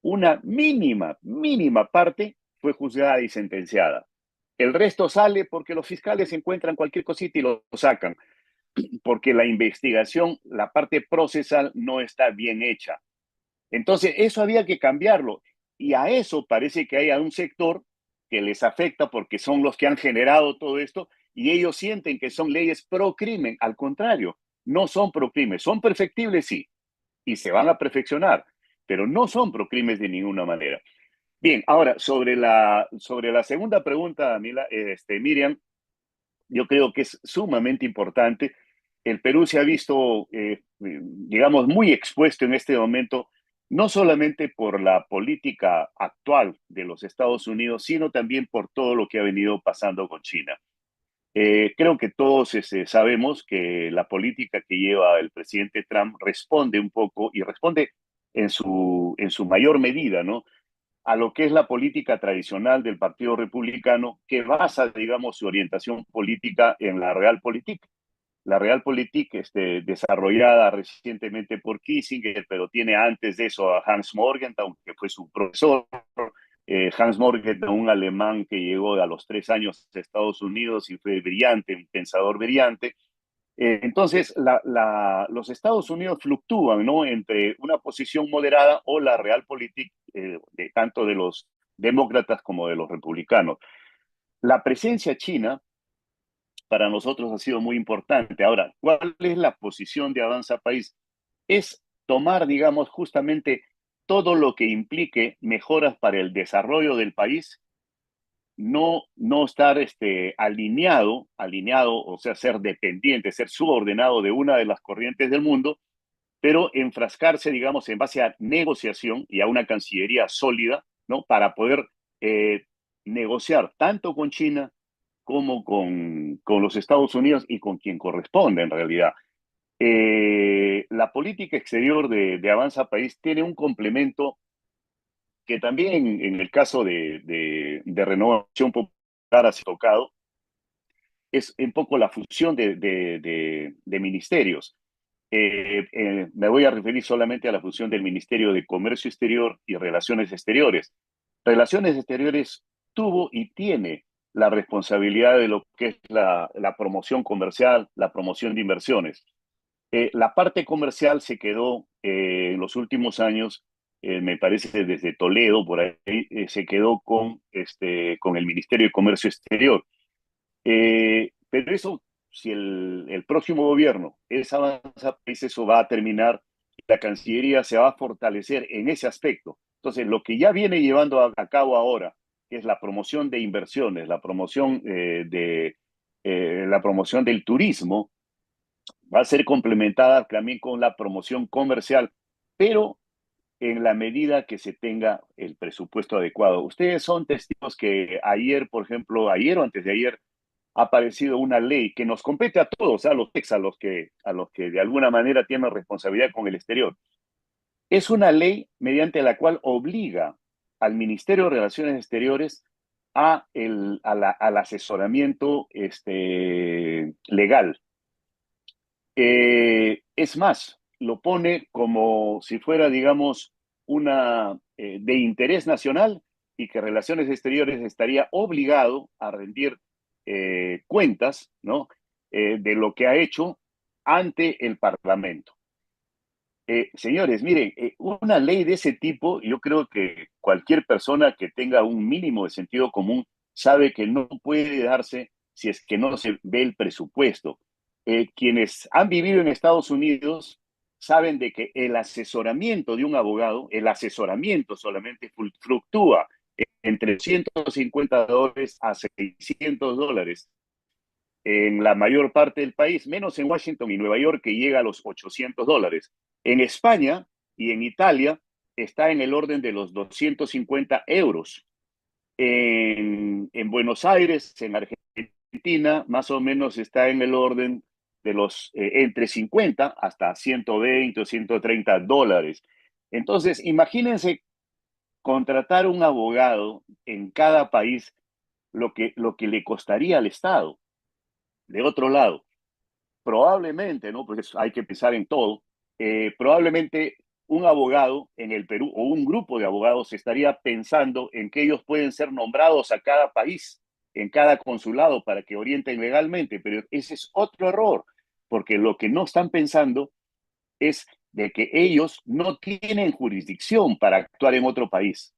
Una mínima parte fue juzgada y sentenciada. El resto sale porque los fiscales encuentran cualquier cosita y lo sacan, porque la investigación, la parte procesal no está bien hecha. Entonces, eso había que cambiarlo. Y a eso parece que hay un sector que les afecta porque son los que han generado todo esto y ellos sienten que son leyes pro crimen. Al contrario, no son pro crimen. Son perfectibles, sí, y se van a perfeccionar, pero no son pro crimen de ninguna manera. Bien, ahora, sobre la segunda pregunta, Miriam, yo creo que es sumamente importante. El Perú se ha visto, digamos, muy expuesto en este momento, no solamente por la política actual de los Estados Unidos, sino también por todo lo que ha venido pasando con China. Creo que todos sabemos que la política que lleva el presidente Trump responde un poco y responde en su mayor medida, ¿no? A lo que es la política tradicional del Partido Republicano, que basa, digamos, su orientación política en la Realpolitik. La Realpolitik, desarrollada recientemente por Kissinger, pero tiene antes de eso a Hans Morgenthau, que fue su profesor. Hans Morgenthau, un alemán que llegó a los 3 años a Estados Unidos y fue brillante, un pensador brillante. Entonces, los Estados Unidos fluctúan, ¿no?, entre una posición moderada o la realpolitik, tanto de los demócratas como de los republicanos. La presencia china para nosotros ha sido muy importante. Ahora, ¿cuál es la posición de Avanza País? Es tomar, digamos, justamente todo lo que implique mejoras para el desarrollo del país, no estar alineado, o sea, ser dependiente, ser subordinado de una de las corrientes del mundo, pero enfrascarse, digamos, en base a negociación y a una cancillería sólida, ¿no? Para poder eh, negociar tanto con China como con los Estados Unidos y con quien corresponde en realidad. La política exterior de Avanza País tiene un complemento que también en el caso de Renovación Popular ha sido tocado, es un poco la fusión de ministerios. Me voy a referir solamente a la fusión del Ministerio de Comercio Exterior y Relaciones Exteriores. Relaciones Exteriores tuvo y tiene la responsabilidad de lo que es la promoción comercial, la promoción de inversiones. La parte comercial se quedó en los últimos años, me parece desde Toledo, por ahí, se quedó con el Ministerio de Comercio Exterior. Pero eso, si el próximo gobierno es Avanza País, eso va a terminar, la Cancillería se va a fortalecer en ese aspecto. Entonces, lo que ya viene llevando a cabo ahora, que es la promoción de inversiones, la promoción del turismo, va a ser complementada también con la promoción comercial, pero en la medida que se tenga el presupuesto adecuado. Ustedes son testigos que ayer, por ejemplo, ayer o antes de ayer, ha aparecido una ley que nos compete a todos, a los ex, a los que de alguna manera tienen responsabilidad con el exterior. Es una ley mediante la cual obliga al Ministerio de Relaciones Exteriores al asesoramiento legal. Es más, lo pone como si fuera, digamos, una de interés nacional y que Relaciones Exteriores estaría obligado a rendir cuentas, ¿no? De lo que ha hecho ante el Parlamento. Señores, miren, una ley de ese tipo, yo creo que cualquier persona que tenga un mínimo de sentido común sabe que no puede darse si es que no se ve el presupuesto. Quienes han vivido en Estados Unidos saben de que el asesoramiento de un abogado, el asesoramiento solamente fluctúa entre $150 a $600 en la mayor parte del país, menos en Washington y Nueva York, que llega a los $800. En España y en Italia está en el orden de los 250 euros. En Buenos Aires, en Argentina, más o menos está en el orden de los entre 50 hasta 120 o $130. Entonces, imagínense contratar un abogado en cada país, lo que le costaría al Estado. De otro lado, probablemente, ¿no? Porque hay que pensar en todo, probablemente un abogado en el Perú o un grupo de abogados estaría pensando en que ellos pueden ser nombrados a cada país, en cada consulado para que orienten legalmente, pero ese es otro error, porque lo que no están pensando es de que ellos no tienen jurisdicción para actuar en otro país.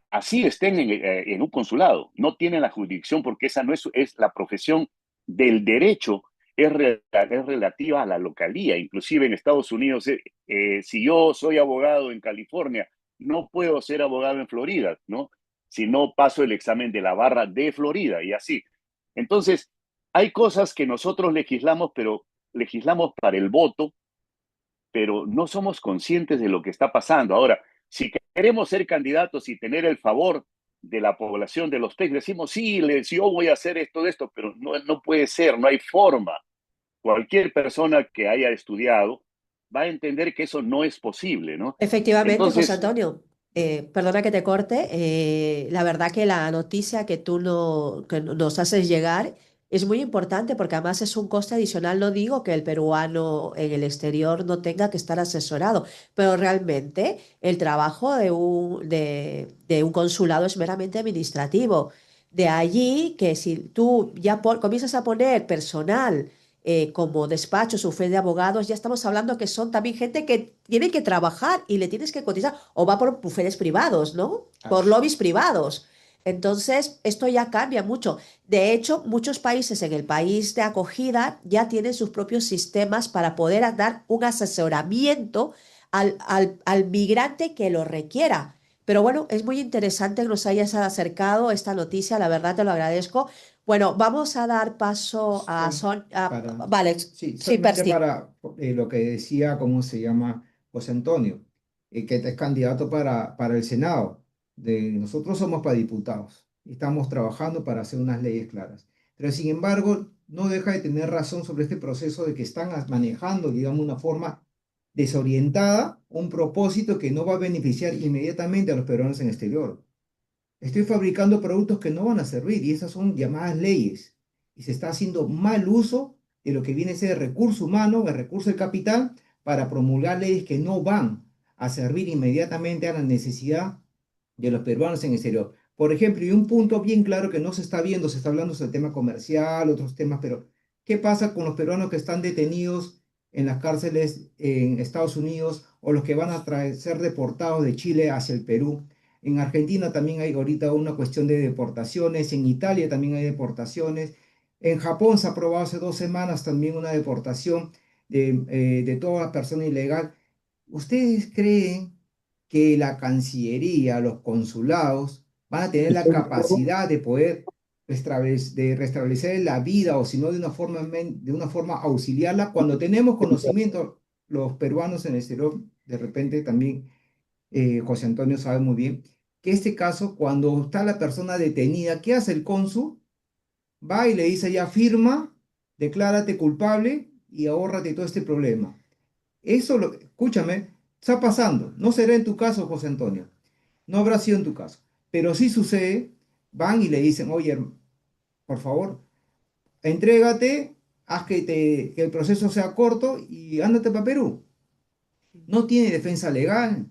Así estén en un consulado, no tienen la jurisdicción porque esa no es la profesión del derecho, es relativa a la localía. Inclusive en Estados Unidos, si yo soy abogado en California, no puedo ser abogado en Florida, ¿no? Si no paso el examen de la barra de Florida y así. Entonces, hay cosas que nosotros legislamos, pero legislamos para el voto, pero no somos conscientes de lo que está pasando. Ahora, si queremos ser candidatos y tener el favor de la población de los TEC, decimos, sí, yo voy a hacer esto, pero no puede ser, no hay forma. Cualquier persona que haya estudiado va a entender que eso no es posible, ¿no? Efectivamente, José Entonces, Antonio, perdona que te corte, la verdad que la noticia que tú que nos haces llegar es muy importante porque además es un coste adicional. No digo que el peruano en el exterior no tenga que estar asesorado, pero realmente el trabajo de un consulado es meramente administrativo. De allí que si tú ya comienzas a poner personal como despachos o fe de abogados, ya estamos hablando que son también gente que tiene que trabajar y le tienes que cotizar, o va por bufetes privados, ¿no? Por Así, lobbies privados. Entonces, esto ya cambia mucho. De hecho, muchos países en el país de acogida ya tienen sus propios sistemas para poder dar un asesoramiento al migrante que lo requiera. Pero bueno, es muy interesante que nos hayas acercado esta noticia, la verdad te lo agradezco. Bueno, vamos a dar paso a Sí, Son. para, Vale, sí, sí, solamente Percy. para lo que decía, ¿cómo se llama? José Antonio, que es candidato para el Senado. Nosotros somos para diputados y estamos trabajando para hacer unas leyes claras. Pero sin embargo, no deja de tener razón sobre este proceso de que están manejando, digamos, una forma desorientada, un propósito que no va a beneficiar inmediatamente a los peruanos en el exterior. Estoy fabricando productos que no van a servir y esas son llamadas leyes. Y se está haciendo mal uso de lo que viene a ser el recurso humano, el recurso del capital, para promulgar leyes que no van a servir inmediatamente a la necesidad de los peruanos en el exterior. Por ejemplo, y un punto bien claro que no se está viendo, se está hablando sobre el tema comercial, otros temas, pero ¿qué pasa con los peruanos que están detenidos en las cárceles en Estados Unidos o los que van a ser deportados de Chile hacia el Perú? En Argentina también hay ahorita una cuestión de deportaciones, en Italia también hay deportaciones, en Japón se aprobó hace 2 semanas también una deportación de toda persona ilegal. ¿Ustedes creen que la Cancillería, los consulados, van a tener la capacidad de poder de restablecer la vida o si no de una forma auxiliarla cuando tenemos conocimiento los peruanos en el exterior? De repente también José Antonio sabe muy bien que este caso, cuando está la persona detenida, ¿qué hace el cónsul? Va y le dice ya firma, declárate culpable y ahórrate todo este problema. Eso, escúchame, está pasando. No será en tu caso, José Antonio. No habrá sido en tu caso. Pero sí sucede, van y le dicen, oye, por favor, entrégate, haz que el proceso sea corto y ándate para Perú. No tiene defensa legal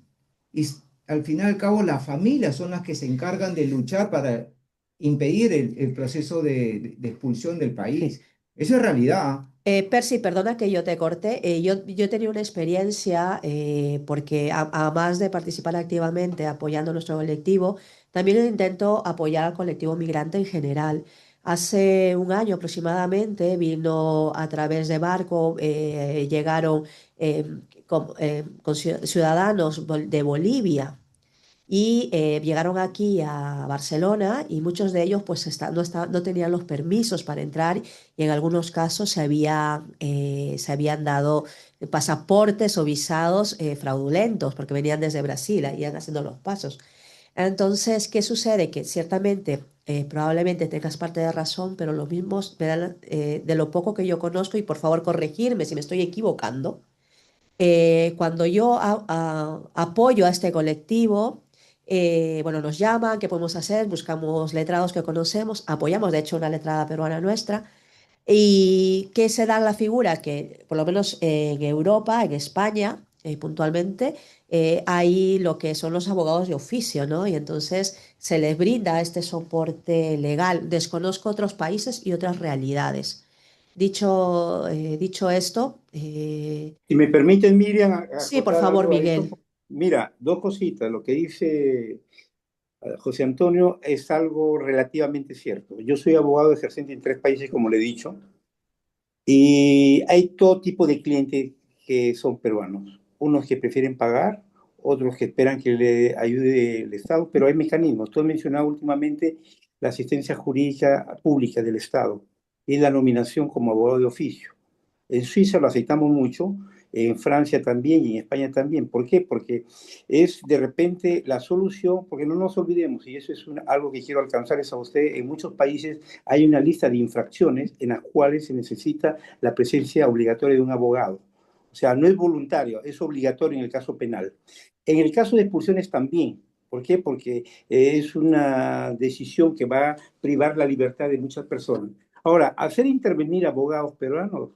y al final y al cabo las familias son las que se encargan de luchar para impedir el proceso de expulsión del Sí. país. Eso es realidad. Percy, perdona que yo te corte. Yo he tenido una experiencia porque además de participar activamente apoyando nuestro colectivo, también intento apoyar al colectivo migrante en general. Hace un año aproximadamente vino a través de barco, llegaron con ciudadanos de Bolivia y llegaron aquí a Barcelona y muchos de ellos pues no tenían los permisos para entrar y en algunos casos se habían dado pasaportes o visados fraudulentos porque venían desde Brasil, y iban haciendo los pasos. Entonces, ¿qué sucede? Que ciertamente, probablemente tengas parte de razón, pero lo mismo de lo poco que yo conozco, y por favor corregirme si me estoy equivocando, cuando yo apoyo a este colectivo, bueno, nos llaman, ¿qué podemos hacer? Buscamos letrados que conocemos, apoyamos de hecho una letrada peruana nuestra. ¿Y qué se da en la figura? Que por lo menos en Europa, en España, puntualmente, hay lo que son los abogados de oficio, ¿no? Y entonces se les brinda este soporte legal. Desconozco otros países y otras realidades. Dicho esto, Si me permiten, Miriam, sí, por acotar favor, algo a esto. Miguel. Mira, dos cositas. Lo que dice José Antonio es algo relativamente cierto. Yo soy abogado ejerciente en 3 países, como le he dicho, y hay todo tipo de clientes que son peruanos. Unos que prefieren pagar, otros que esperan que le ayude el Estado, pero hay mecanismos. Tú has mencionado últimamente la asistencia jurídica pública del Estado y la nominación como abogado de oficio. En Suiza lo aceitamos mucho, en Francia también y en España también. ¿Por qué? Porque es de repente la solución, porque no nos olvidemos, y eso es algo que quiero alcanzarles a usted, en muchos países hay una lista de infracciones en las cuales se necesita la presencia obligatoria de un abogado. O sea, no es voluntario, es obligatorio en el caso penal. En el caso de expulsiones también. ¿Por qué? Porque es una decisión que va a privar la libertad de muchas personas. Ahora, hacer intervenir abogados peruanos,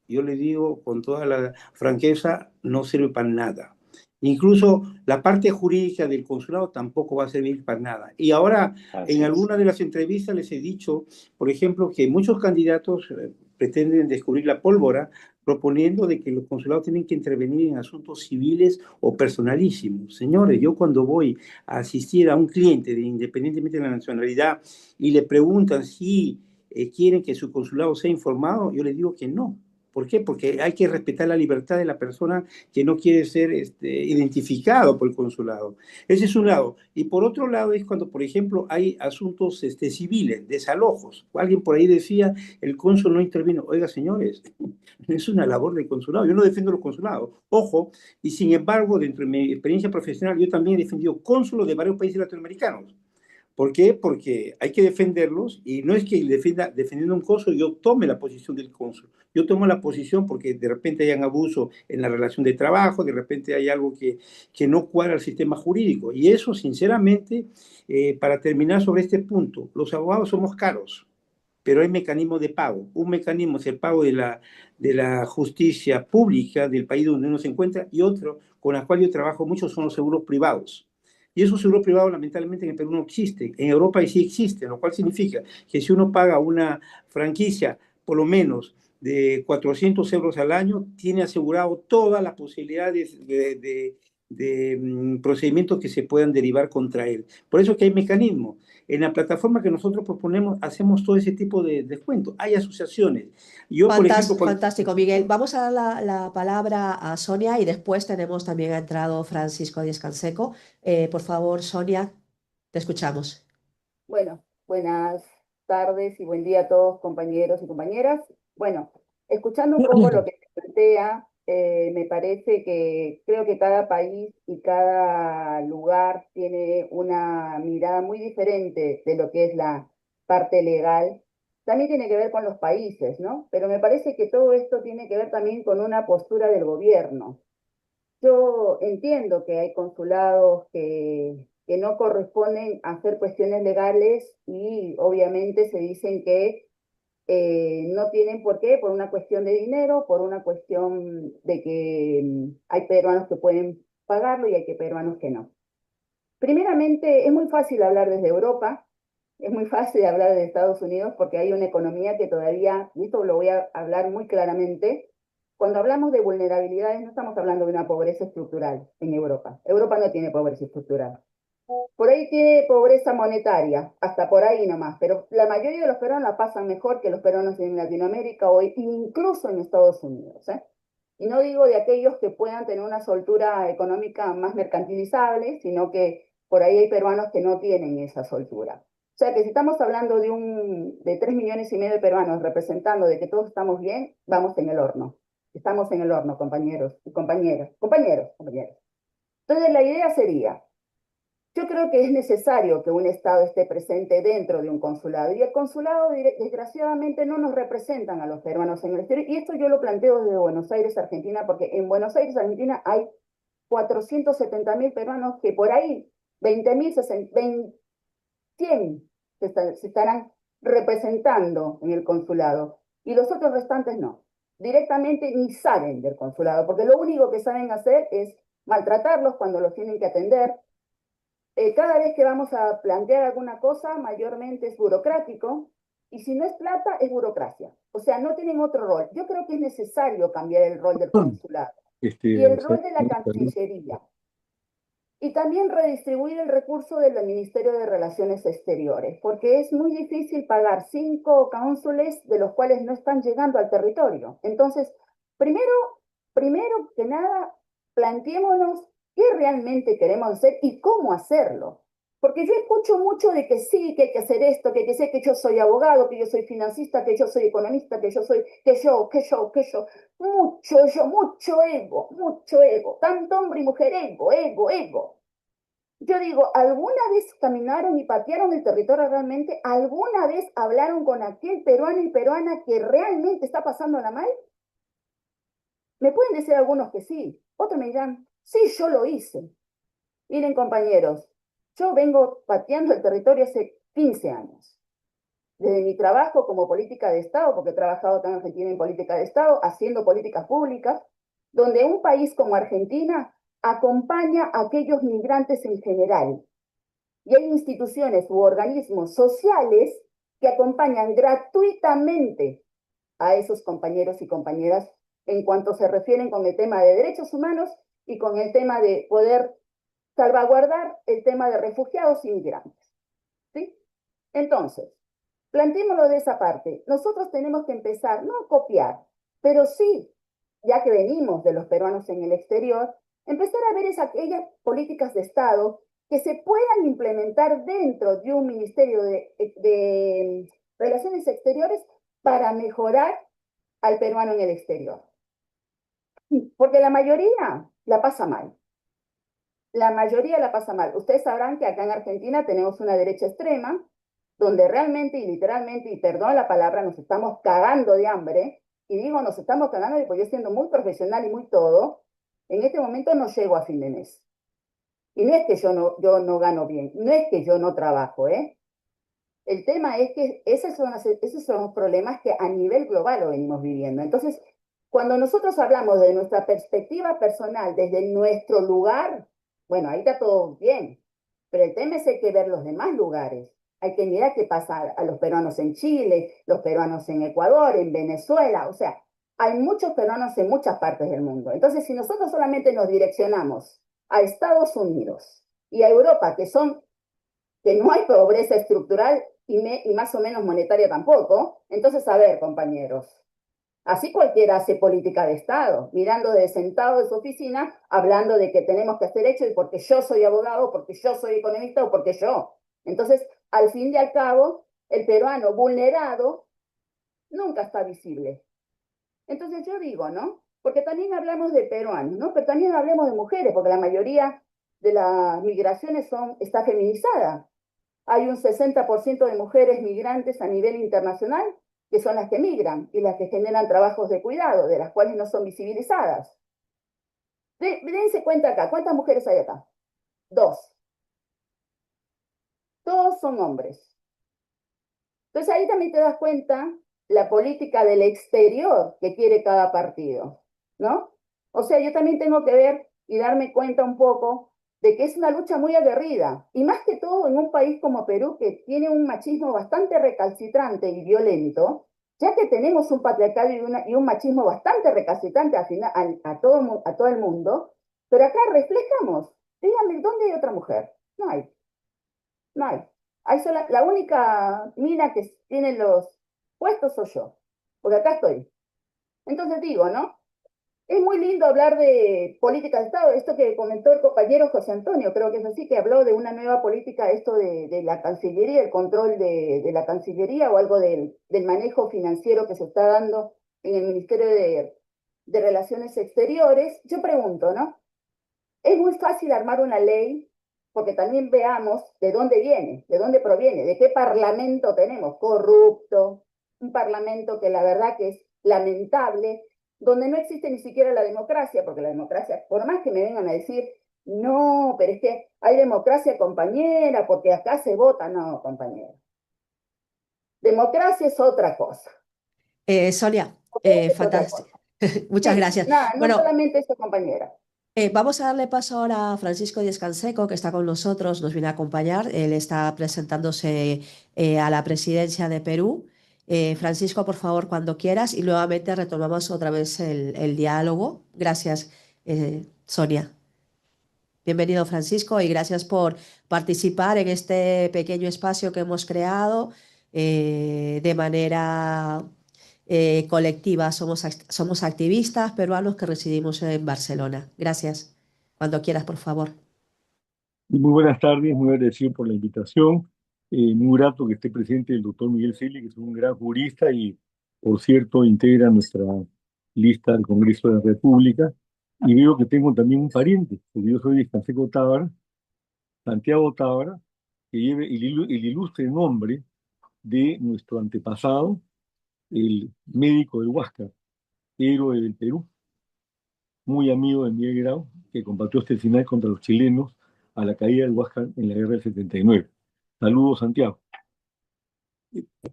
yo le digo con toda la franqueza, no sirve para nada. Incluso la parte jurídica del consulado tampoco va a servir para nada. Y ahora, Así en es. alguna de las entrevistas les he dicho, por ejemplo, que muchos candidatos pretenden descubrir la pólvora proponiendo de que los consulados tienen que intervenir en asuntos civiles o personalísimos. Señores, yo cuando voy a asistir a un cliente, independientemente de la nacionalidad, y le preguntan si quieren que su consulado sea informado, yo les digo que no. ¿Por qué? Porque hay que respetar la libertad de la persona que no quiere ser identificado por el consulado. Ese es un lado. Y por otro lado es cuando, por ejemplo, hay asuntos civiles, desalojos. Alguien por ahí decía, el cónsul no intervino. Oiga, señores, no es una labor del consulado. Yo no defiendo los consulados. Ojo, y sin embargo, dentro de mi experiencia profesional, yo también he defendido cónsulos de varios países latinoamericanos. ¿Por qué? Porque hay que defenderlos y no es que defendiendo un cónsul yo tome la posición del cónsul. Yo tomo la posición porque de repente hay un abuso en la relación de trabajo, de repente hay algo que no cuadra el sistema jurídico. Y eso, sinceramente, para terminar sobre este punto, los abogados somos caros, pero hay mecanismos de pago. Un mecanismo es el pago de la justicia pública del país donde uno se encuentra y otro, con el cual yo trabajo mucho, son los seguros privados. Y esos seguros privados, lamentablemente, en el Perú no existen. En Europa sí existen, lo cual significa que si uno paga una franquicia, por lo menos de 400 euros al año, tiene asegurado todas las posibilidades de procedimientos que se puedan derivar contra él. Por eso que hay mecanismos. En la plataforma que nosotros proponemos, hacemos todo ese tipo de descuentos. Hay asociaciones. Yo, por ejemplo... Fantástico, Miguel. Vamos a dar la palabra a Sonia y después tenemos también ha entrado Francisco Díez Canseco. Por favor, Sonia, te escuchamos. Bueno, buenas tardes y buen día a todos, compañeros y compañeras. Bueno, escuchando un poco lo que se plantea, me parece que creo que cada país y cada lugar tiene una mirada muy diferente de lo que es la parte legal. También tiene que ver con los países, ¿no? Pero me parece que todo esto tiene que ver también con una postura del gobierno. Yo entiendo que hay consulados que no corresponden a hacer cuestiones legales y obviamente se dicen que no tienen por qué, por una cuestión de dinero, por una cuestión de que hay peruanos que pueden pagarlo y hay que peruanos que no. Primeramente, es muy fácil hablar desde Europa, es muy fácil hablar de Estados Unidos porque hay una economía que todavía, y esto lo voy a hablar muy claramente, cuando hablamos de vulnerabilidades no estamos hablando de una pobreza estructural en Europa. Europa no tiene pobreza estructural. Por ahí tiene pobreza monetaria, hasta por ahí nomás, pero la mayoría de los peruanos la pasan mejor que los peruanos en Latinoamérica o incluso en Estados Unidos, ¿eh? Y no digo de aquellos que puedan tener una soltura económica más mercantilizable, sino que por ahí hay peruanos que no tienen esa soltura. O sea que si estamos hablando de 3,5 millones de peruanos representando de que todos estamos bien, vamos en el horno. Estamos en el horno, compañeros y compañeras, compañeros. Entonces la idea sería, yo creo que es necesario que un Estado esté presente dentro de un consulado. Y el consulado, desgraciadamente, no nos representan a los peruanos en el exterior. Y esto yo lo planteo desde Buenos Aires, Argentina, porque en Buenos Aires, Argentina, hay 470.000 peruanos que por ahí, 20.000, 100 se estarán representando en el consulado. Y los otros restantes no. Directamente ni saben del consulado, porque lo único que saben hacer es maltratarlos cuando los tienen que atender. Cada vez que vamos a plantear alguna cosa, mayormente es burocrático, y si no es plata, es burocracia. O sea, no tienen otro rol. Yo creo que es necesario cambiar el rol del consulado y el rol de la Cancillería. Y también redistribuir el recurso del Ministerio de Relaciones Exteriores, porque es muy difícil pagar 5 cónsules de los cuales no están llegando al territorio. Entonces, primero que nada, planteémonos qué realmente queremos hacer y cómo hacerlo. Porque yo escucho mucho de que sí, que hay que hacer esto, que hay que hacer, que yo soy abogado, que yo soy financista, que yo soy economista, que yo soy, que yo. Mucho ego. Tanto hombre y mujer, ego. Yo digo, ¿alguna vez caminaron y patearon el territorio realmente? ¿Alguna vez hablaron con aquel peruano y peruana que realmente está pasándola mal? Me pueden decir algunos que sí, otros me dirán, sí, yo lo hice. Miren, compañeros, yo vengo pateando el territorio hace 15 años. Desde mi trabajo como política de Estado, porque he trabajado acá en Argentina en política de Estado, haciendo políticas públicas, donde un país como Argentina acompaña a aquellos migrantes en general. Y hay instituciones u organismos sociales que acompañan gratuitamente a esos compañeros y compañeras en cuanto se refieren con el tema de derechos humanos y con el tema de poder salvaguardar el tema de refugiados y migrantes. ¿Sí? Entonces, planteémoslo de esa parte. Nosotros tenemos que empezar, no a copiar, pero sí, ya que venimos de los peruanos en el exterior, empezar a ver aquellas políticas de Estado que se puedan implementar dentro de un Ministerio de Relaciones Exteriores para mejorar al peruano en el exterior. Porque la mayoría la pasa mal. La mayoría la pasa mal. Ustedes sabrán que acá en Argentina tenemos una derecha extrema, donde realmente y literalmente, y perdón la palabra, nos estamos cagando de hambre. Y digo, nos estamos cagando, porque yo siendo muy profesional y muy todo, en este momento no llego a fin de mes. Y no es que yo no gano bien, no es que yo no trabajo, ¿eh? El tema es que esos son los problemas que a nivel global lo venimos viviendo. Entonces, cuando nosotros hablamos de nuestra perspectiva personal, desde nuestro lugar, bueno, ahí está todo bien, pero el tema es que hay que ver los demás lugares. Hay que mirar qué pasa a los peruanos en Chile, los peruanos en Ecuador, en Venezuela, o sea, hay muchos peruanos en muchas partes del mundo. Entonces, si nosotros solamente nos direccionamos a Estados Unidos y a Europa, que no hay pobreza estructural y más o menos monetaria tampoco, entonces, a ver, compañeros, así cualquiera hace política de Estado, mirando de sentado de su oficina, hablando de que tenemos que hacer hecho y porque yo soy abogado, porque yo soy economista o porque yo. Entonces, al fin y al cabo, el peruano vulnerado nunca está visible. Entonces yo digo, ¿no? Porque también hablamos de peruanos, ¿no? Pero también hablemos de mujeres, porque la mayoría de las migraciones está feminizada. Hay un 60% de mujeres migrantes a nivel internacional que son las que migran y las que generan trabajos de cuidado, de las cuales no son visibilizadas. Dense cuenta acá, ¿cuántas mujeres hay acá? 2. Todos son hombres. Entonces ahí también te das cuenta la política del exterior que quiere cada partido, ¿no? O sea, yo también tengo que ver y darme cuenta un poco de que es una lucha muy aguerrida, y más que todo en un país como Perú, que tiene un machismo bastante recalcitrante y violento, ya que tenemos un patriarcado y un machismo bastante recalcitrante a todo el mundo, pero acá reflejamos, díganme, ¿dónde hay otra mujer? No hay, no hay. La única mina que tiene los puestos soy yo, porque acá estoy. Entonces digo, ¿no? Es muy lindo hablar de política de Estado, esto que comentó el compañero José Antonio, creo que es así, que habló de una nueva política, esto de la Cancillería, el control de la Cancillería o algo del manejo financiero que se está dando en el Ministerio de Relaciones Exteriores. Yo pregunto, ¿no? Es muy fácil armar una ley, porque también veamos de dónde viene, de dónde proviene, de qué parlamento tenemos, corrupto, un parlamento que la verdad que es lamentable, donde no existe ni siquiera la democracia, porque la democracia, por más que me vengan a decir, no, pero es que hay democracia compañera, porque acá se vota, no, compañera. Democracia es otra cosa. Sonia, Es otra fantástico. cosa. Muchas Sí, gracias. nada, no Bueno, solamente eso, compañera. vamos a darle paso ahora a Francisco Díez Canseco, que está con nosotros, nos viene a acompañar. Él está presentándose a la presidencia de Perú. Francisco, por favor, cuando quieras, y nuevamente retomamos otra vez el diálogo. Gracias, Sonia. Bienvenido, Francisco, y gracias por participar en este pequeño espacio que hemos creado de manera colectiva. Somos activistas peruanos que residimos en Barcelona. Gracias. Cuando quieras, por favor. Muy buenas tardes, muy agradecido por la invitación. Muy grato que esté presente el doctor Miguel Celi, que es un gran jurista y, por cierto, integra nuestra lista del Congreso de la República. Y veo que tengo también un pariente, porque yo soy de Canseco Tábara, Santiago Tábara, que lleva el ilustre nombre de nuestro antepasado, el médico del Huáscar, héroe del Perú, muy amigo de Miguel Grau, que combatió hasta el final contra los chilenos a la caída del Huáscar en la guerra del 79. Saludos, Santiago.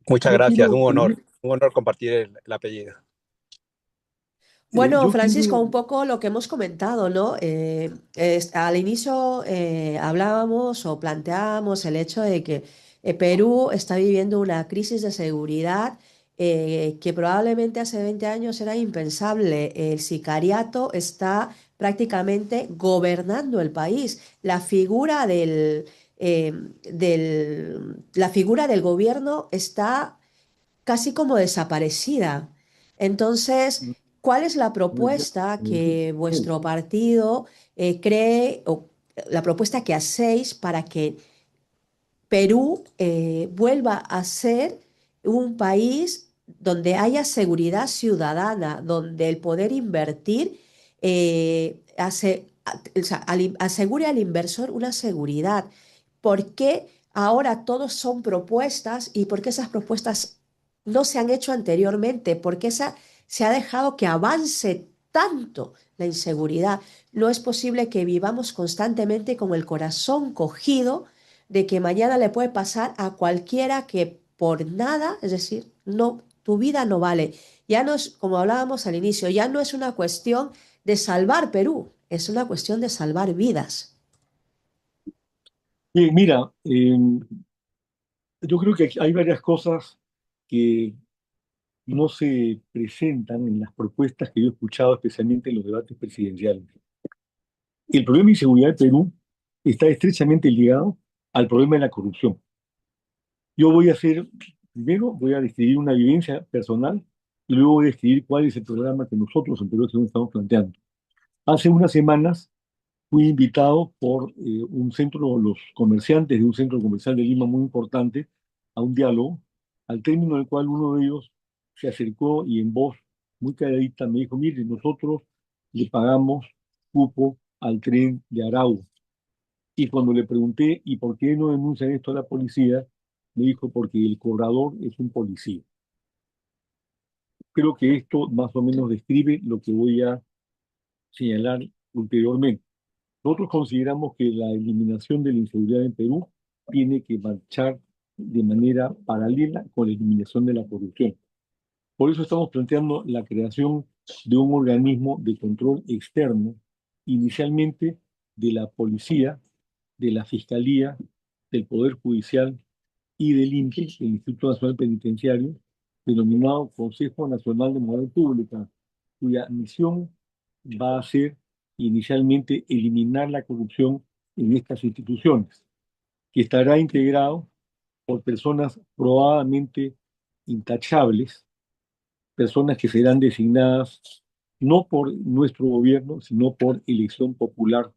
Muchas Yo gracias, quiero, un honor compartir el apellido. Bueno, yo Francisco, quiero, un poco lo que hemos comentado, ¿no? Al inicio hablábamos o planteábamos el hecho de que Perú está viviendo una crisis de seguridad que probablemente hace 20 años era impensable. El sicariato está prácticamente gobernando el país. Eh, la figura del gobierno está casi como desaparecida. Entonces, ¿cuál es la propuesta que vuestro partido cree o la propuesta que hacéis para que Perú vuelva a ser un país donde haya seguridad ciudadana, donde el poder invertir o sea, asegure al inversor una seguridad? ¿Por qué ahora todos son propuestas y por qué esas propuestas no se han hecho anteriormente? ¿Por qué se ha dejado que avance tanto la inseguridad? No es posible que vivamos constantemente con el corazón cogido de que mañana le puede pasar a cualquiera que por nada, es decir, no, tu vida no vale. Ya no es, como hablábamos al inicio, ya no es una cuestión de salvar Perú, es una cuestión de salvar vidas. Bien, mira, yo creo que hay varias cosas que no se presentan en las propuestas que yo he escuchado, especialmente en los debates presidenciales. El problema de inseguridad de Perú está estrechamente ligado al problema de la corrupción. Yo primero voy a describir una vivencia personal y luego voy a describir cuál es el programa que nosotros en Perú estamos planteando. Hace unas semanas fui invitado por los comerciantes de un centro comercial de Lima muy importante a un diálogo, al término del cual uno de ellos se acercó y en voz muy calladita me dijo: mire, nosotros le pagamos cupo al tren de Arau. Y cuando le pregunté, ¿y por qué no denuncian esto a la policía? Me dijo: porque el cobrador es un policía. Creo que esto más o menos describe lo que voy a señalar ulteriormente. Nosotros consideramos que la eliminación de la inseguridad en Perú tiene que marchar de manera paralela con la eliminación de la corrupción. Por eso estamos planteando la creación de un organismo de control externo, inicialmente de la policía, de la fiscalía, del Poder Judicial y del INPE, el Instituto Nacional Penitenciario, denominado Consejo Nacional de Moral Pública, cuya misión va a ser inicialmente eliminar la corrupción en estas instituciones, que estará integrado por personas probadamente intachables, personas que serán designadas no por nuestro gobierno, sino por elección popular,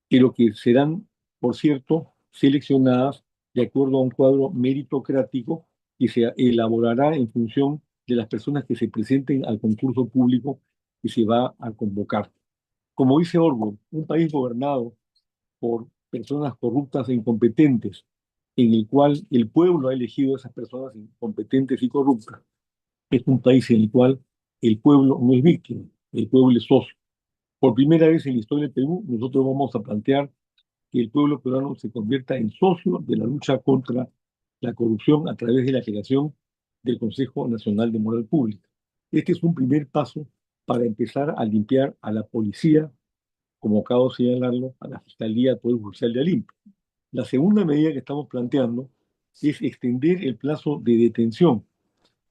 pero que serán, por cierto, seleccionadas de acuerdo a un cuadro meritocrático que se elaborará en función de las personas que se presenten al concurso público que se va a convocar. Como dice Orwell, un país gobernado por personas corruptas e incompetentes, en el cual el pueblo ha elegido a esas personas incompetentes y corruptas, es un país en el cual el pueblo no es víctima, el pueblo es socio. Por primera vez en la historia del Perú, nosotros vamos a plantear que el pueblo peruano se convierta en socio de la lucha contra la corrupción a través de la creación del Consejo Nacional de Moral Pública. Este es un primer paso para empezar a limpiar a la policía, como acabo de señalarlo, a la Fiscalía, al Poder Judicial de Alimpo. La segunda medida que estamos planteando es extender el plazo de detención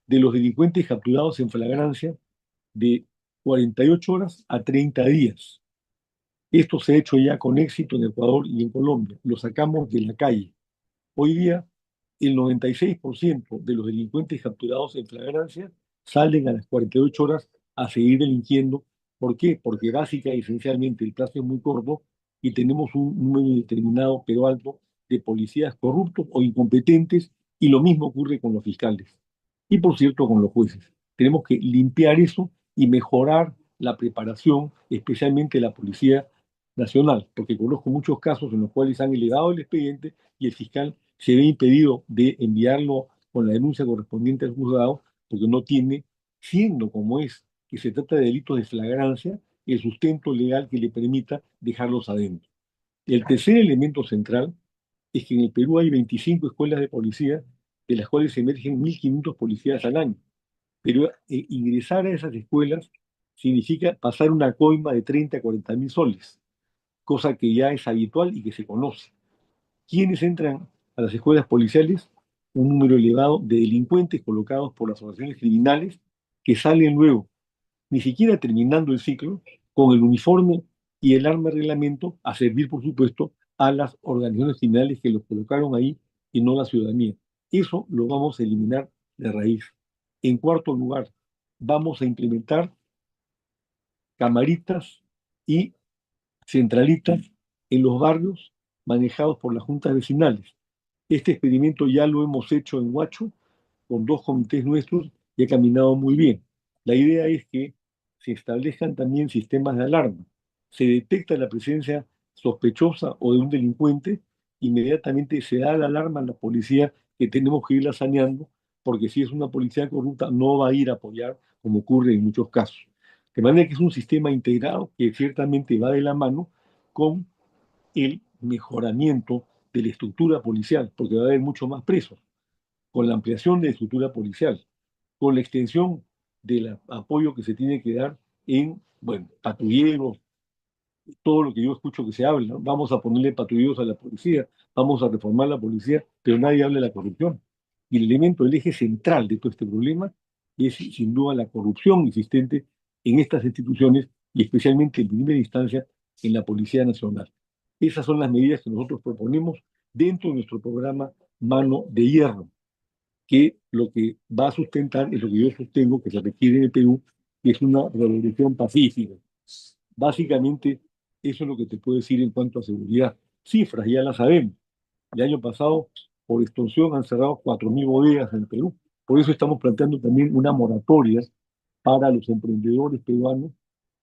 de los delincuentes capturados en flagrancia de 48 horas a 30 días. Esto se ha hecho ya con éxito en Ecuador y en Colombia. Lo sacamos de la calle. Hoy día, el 96% de los delincuentes capturados en flagrancia salen a las 48 horas a seguir delinquiendo. ¿Por qué? Porque básica y esencialmente el plazo es muy corto y tenemos un número determinado, pero alto, de policías corruptos o incompetentes, y lo mismo ocurre con los fiscales. Y por cierto, con los jueces. Tenemos que limpiar eso y mejorar la preparación, especialmente la Policía Nacional, porque conozco muchos casos en los cuales han elevado el expediente y el fiscal se ve impedido de enviarlo con la denuncia correspondiente al juzgado porque no tiene, siendo como es que se trata de delitos de flagrancia, el sustento legal que le permita dejarlos adentro. El tercer elemento central es que en el Perú hay 25 escuelas de policía, de las cuales emergen 1.500 policías al año. Pero ingresar a esas escuelas significa pasar una coima de 30 a 40 mil soles, cosa que ya es habitual y que se conoce. ¿Quiénes entran a las escuelas policiales? un número elevado de delincuentes colocados por las organizaciones criminales que salen luego, ni siquiera terminando el ciclo, con el uniforme y el arma de reglamento a servir, por supuesto, a las organizaciones criminales que los colocaron ahí y no la ciudadanía. Eso lo vamos a eliminar de raíz. En cuarto lugar, vamos a implementar camaritas y centralitas en los barrios manejados por las juntas vecinales. Este experimento ya lo hemos hecho en Huacho con 2 comités nuestros y ha caminado muy bien. La idea es que se establezcan también sistemas de alarma. Se detecta la presencia sospechosa o de un delincuente, inmediatamente se da la alarma a la policía que tenemos que irla saneando, porque si es una policía corrupta no va a ir a apoyar, como ocurre en muchos casos. De manera que es un sistema integrado que ciertamente va de la mano con el mejoramiento de la estructura policial, porque va a haber mucho más presos, con la ampliación de la estructura policial, con la extensión del apoyo que se tiene que dar en, bueno, patrulleros, todo lo que yo escucho que se habla, ¿no? Vamos a ponerle patrulleros a la policía, vamos a reformar la policía, pero nadie habla de la corrupción. Y el elemento, el eje central de todo este problema es sin duda la corrupción existente en estas instituciones y especialmente en primera instancia en la Policía Nacional. Esas son las medidas que nosotros proponemos dentro de nuestro programa Mano de Hierro, que lo que va a sustentar es lo que yo sostengo que se requiere en el Perú, que es una revolución pacífica. Básicamente, eso es lo que te puedo decir en cuanto a seguridad. Cifras, ya las sabemos. El año pasado, por extorsión, han cerrado 4.000 bodegas en el Perú. Por eso estamos planteando también una moratoria para los emprendedores peruanos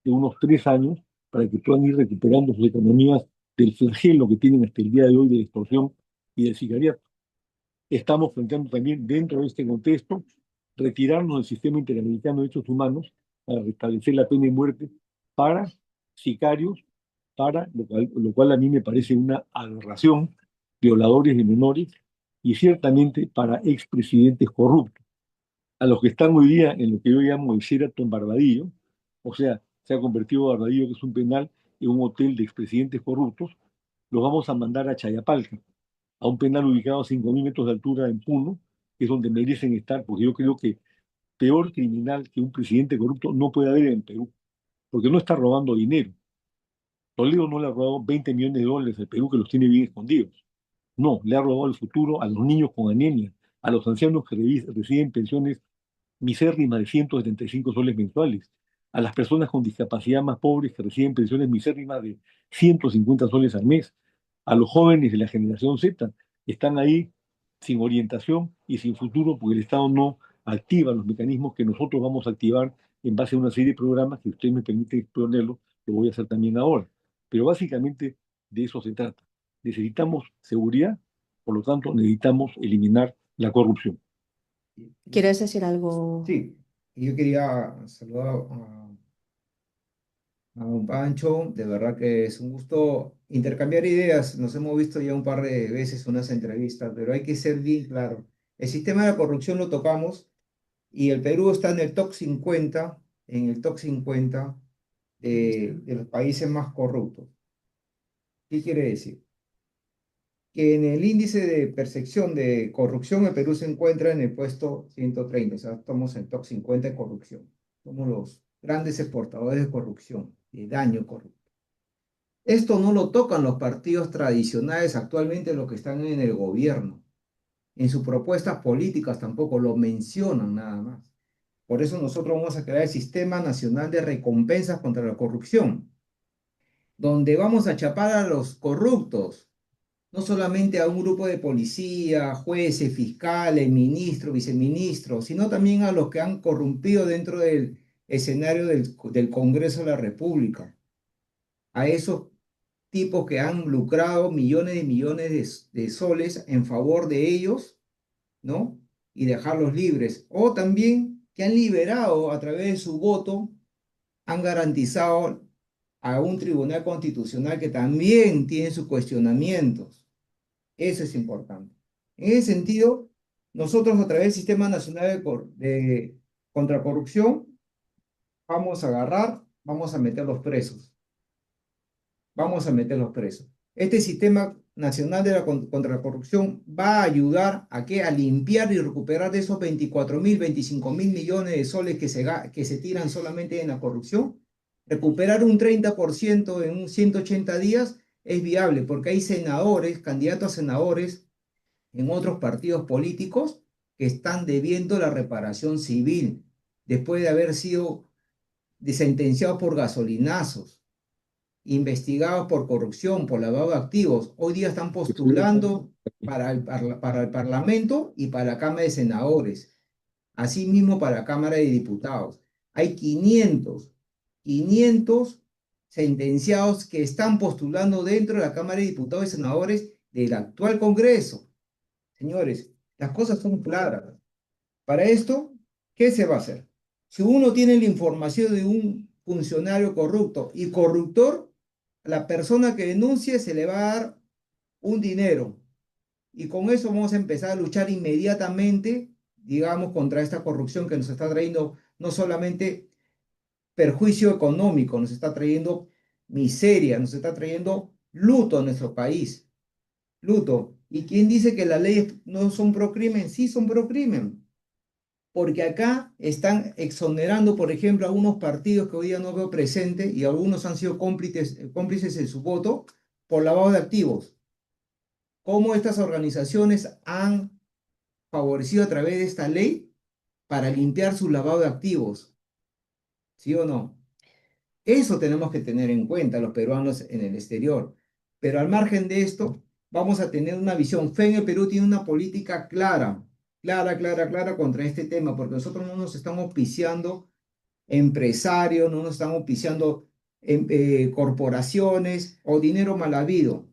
de unos 3 años para que puedan ir recuperando sus economías del flagelo que tienen hasta el día de hoy de la extorsión y del sicariato. Estamos planteando también, dentro de este contexto, retirarnos del sistema interamericano de derechos humanos para restablecer la pena de muerte para sicarios, para lo cual a mí me parece una aberración, violadores de menores y ciertamente para expresidentes corruptos, a los que están hoy día en lo que yo llamo el Sheraton Barbadillo, o sea, se ha convertido Barbadillo, que es un penal, en un hotel de expresidentes corruptos, los vamos a mandar a Chayapalca, a un penal ubicado a 5.000 metros de altura en Puno, que es donde merecen estar, porque yo creo que peor criminal que un presidente corrupto no puede haber en Perú, porque no está robando dinero. Toledo no le ha robado 20 millones de dólares al Perú, que los tiene bien escondidos. No, le ha robado el futuro a los niños con anemia, a los ancianos que reciben pensiones misérrimas de 175 soles mensuales, a las personas con discapacidad más pobres que reciben pensiones misérrimas de 150 soles al mes, a los jóvenes de la generación Z, que están ahí sin orientación y sin futuro porque el Estado no activa los mecanismos que nosotros vamos a activar en base a una serie de programas que usted me permite exponerlo, lo voy a hacer también ahora. Pero básicamente de eso se trata. Necesitamos seguridad, por lo tanto necesitamos eliminar la corrupción. ¿Quieres decir algo? Sí, y yo quería saludar a don Pancho, de verdad que es un gusto intercambiar ideas. Nos hemos visto ya un par de veces unas entrevistas, pero hay que ser bien claro. El sistema de la corrupción lo tocamos y el Perú está en el top 50, en el top 50 de los países más corruptos. ¿Qué quiere decir? Que en el índice de percepción de corrupción, el Perú se encuentra en el puesto 130, o sea, estamos en el top 50 de corrupción. Somos los grandes exportadores de corrupción, de daño corrupto. Esto no lo tocan los partidos tradicionales actualmente, los que están en el gobierno. En sus propuestas políticas tampoco lo mencionan nada más. Por eso nosotros vamos a crear el Sistema Nacional de Recompensas contra la Corrupción, donde vamos a chapar a los corruptos, no solamente a un grupo de policía, jueces, fiscales, ministros, viceministros, sino también a los que han corrompido dentro del escenario del Congreso de la República, a esos tipos que han lucrado millones y millones de soles en favor de ellos, ¿no? Y dejarlos libres. O también que han liberado a través de su voto, han garantizado a un tribunal constitucional que también tiene sus cuestionamientos. Eso es importante. En ese sentido, nosotros a través del Sistema Nacional de Contracorrupción vamos a agarrar, vamos a meter los presos. Vamos a meter los presos. Este sistema Nacional contra la Corrupción va a ayudar a, ¿qué? A limpiar y recuperar de esos 24.000, 25.000 millones de soles que se tiran solamente en la corrupción. Recuperar un 30% en 180 días es viable porque hay senadores, candidatos a senadores en otros partidos políticos que están debiendo la reparación civil después de haber sido sentenciados por gasolinazos, investigados por corrupción, por lavado de activos. Hoy día están postulando para el Parlamento y para la Cámara de Senadores, asimismo para la Cámara de Diputados. Hay 500 sentenciados que están postulando dentro de la Cámara de Diputados y Senadores del actual Congreso. Señores, las cosas son claras. Para esto, ¿qué se va a hacer? Si uno tiene la información de un funcionario corrupto y corruptor, a la persona que denuncie se le va a dar un dinero. Y con eso vamos a empezar a luchar inmediatamente, digamos, contra esta corrupción que nos está trayendo no solamente perjuicio económico, nos está trayendo miseria, nos está trayendo luto a nuestro país. Luto. ¿Y quién dice que las leyes no son pro crimen? Sí, son pro crimen. Porque acá están exonerando, por ejemplo, a algunos partidos que hoy día no veo presente y algunos han sido cómplices en su voto por lavado de activos. ¿Cómo estas organizaciones han favorecido a través de esta ley para limpiar su lavado de activos? ¿Sí o no? Eso tenemos que tener en cuenta los peruanos en el exterior. Pero al margen de esto, vamos a tener una visión. Fe en el Perú tiene una política clara contra este tema, porque nosotros no nos estamos auspiciando empresarios, no nos estamos auspiciando corporaciones o dinero mal habido.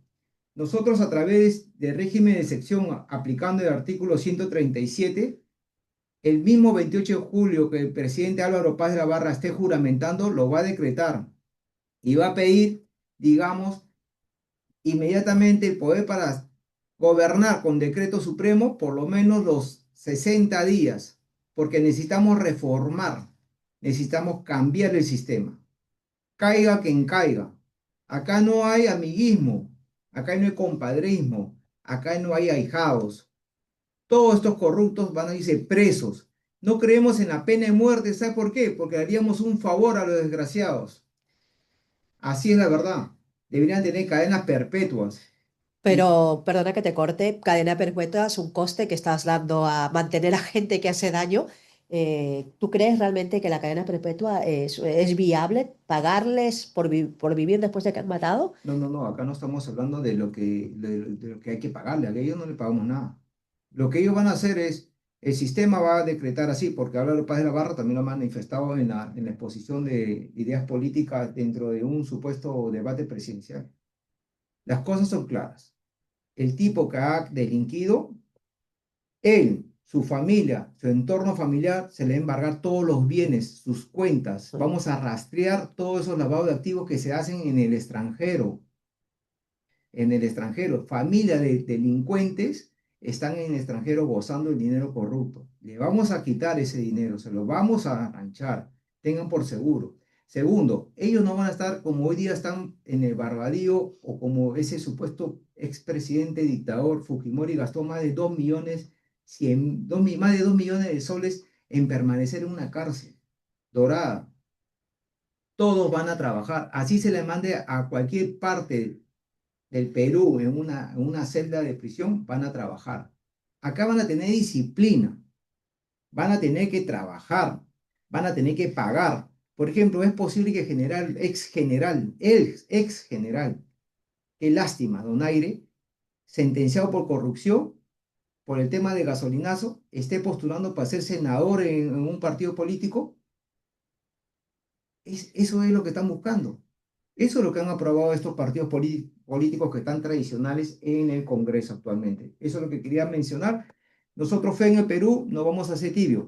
Nosotros a través del régimen de excepción, aplicando el artículo 137, el mismo 28 de julio que el presidente Álvaro Paz de la Barra esté juramentando, lo va a decretar y va a pedir, digamos, inmediatamente el poder para gobernar con decreto supremo por lo menos los 60 días, porque necesitamos reformar, necesitamos cambiar el sistema. Caiga quien caiga. Acá no hay amiguismo, acá no hay compadrismo, acá no hay ahijados. Todos estos corruptos van a irse presos. No creemos en la pena de muerte, ¿sabe por qué? Porque haríamos un favor a los desgraciados. Así es la verdad. Deberían tener cadenas perpetuas. Pero, perdona que te corte, cadena perpetua es un coste que estás dando a mantener a gente que hace daño. ¿Tú crees realmente que la cadena perpetua es viable pagarles por vivir después de que han matado? No, no, no, acá no estamos hablando de lo que hay que pagarle, a ellos no le pagamos nada. Lo que ellos van a hacer es, el sistema va a decretar así, porque Álvaro Paz de la Barra también lo ha manifestado en la exposición de ideas políticas dentro de un supuesto debate presidencial. Las cosas son claras. El tipo que ha delinquido, él, su familia, su entorno familiar, se le va a embargar todos los bienes, sus cuentas. Vamos a rastrear todos esos lavados de activos que se hacen en el extranjero. En el extranjero, familias de delincuentes están en el extranjero gozando el dinero corrupto. Le vamos a quitar ese dinero, se lo vamos a arranchar, tengan por seguro. Segundo, ellos no van a estar como hoy día están en el Barbadío o como ese supuesto expresidente dictador Fujimori gastó más de 2 millones, más de 2 millones de soles en permanecer en una cárcel dorada. Todos van a trabajar, así se le mande a cualquier parte del Perú en una celda de prisión, van a trabajar. Acá van a tener disciplina, van a tener que trabajar, van a tener que pagar. Por ejemplo, es posible que el ex general, qué lástima, Donaire, sentenciado por corrupción, por el tema de gasolinazo, esté postulando para ser senador en un partido político. Eso es lo que están buscando. Eso es lo que han aprobado estos partidos políticos que están tradicionales en el Congreso actualmente. Eso es lo que quería mencionar. Nosotros, Fe en el Perú, no vamos a ser tibios.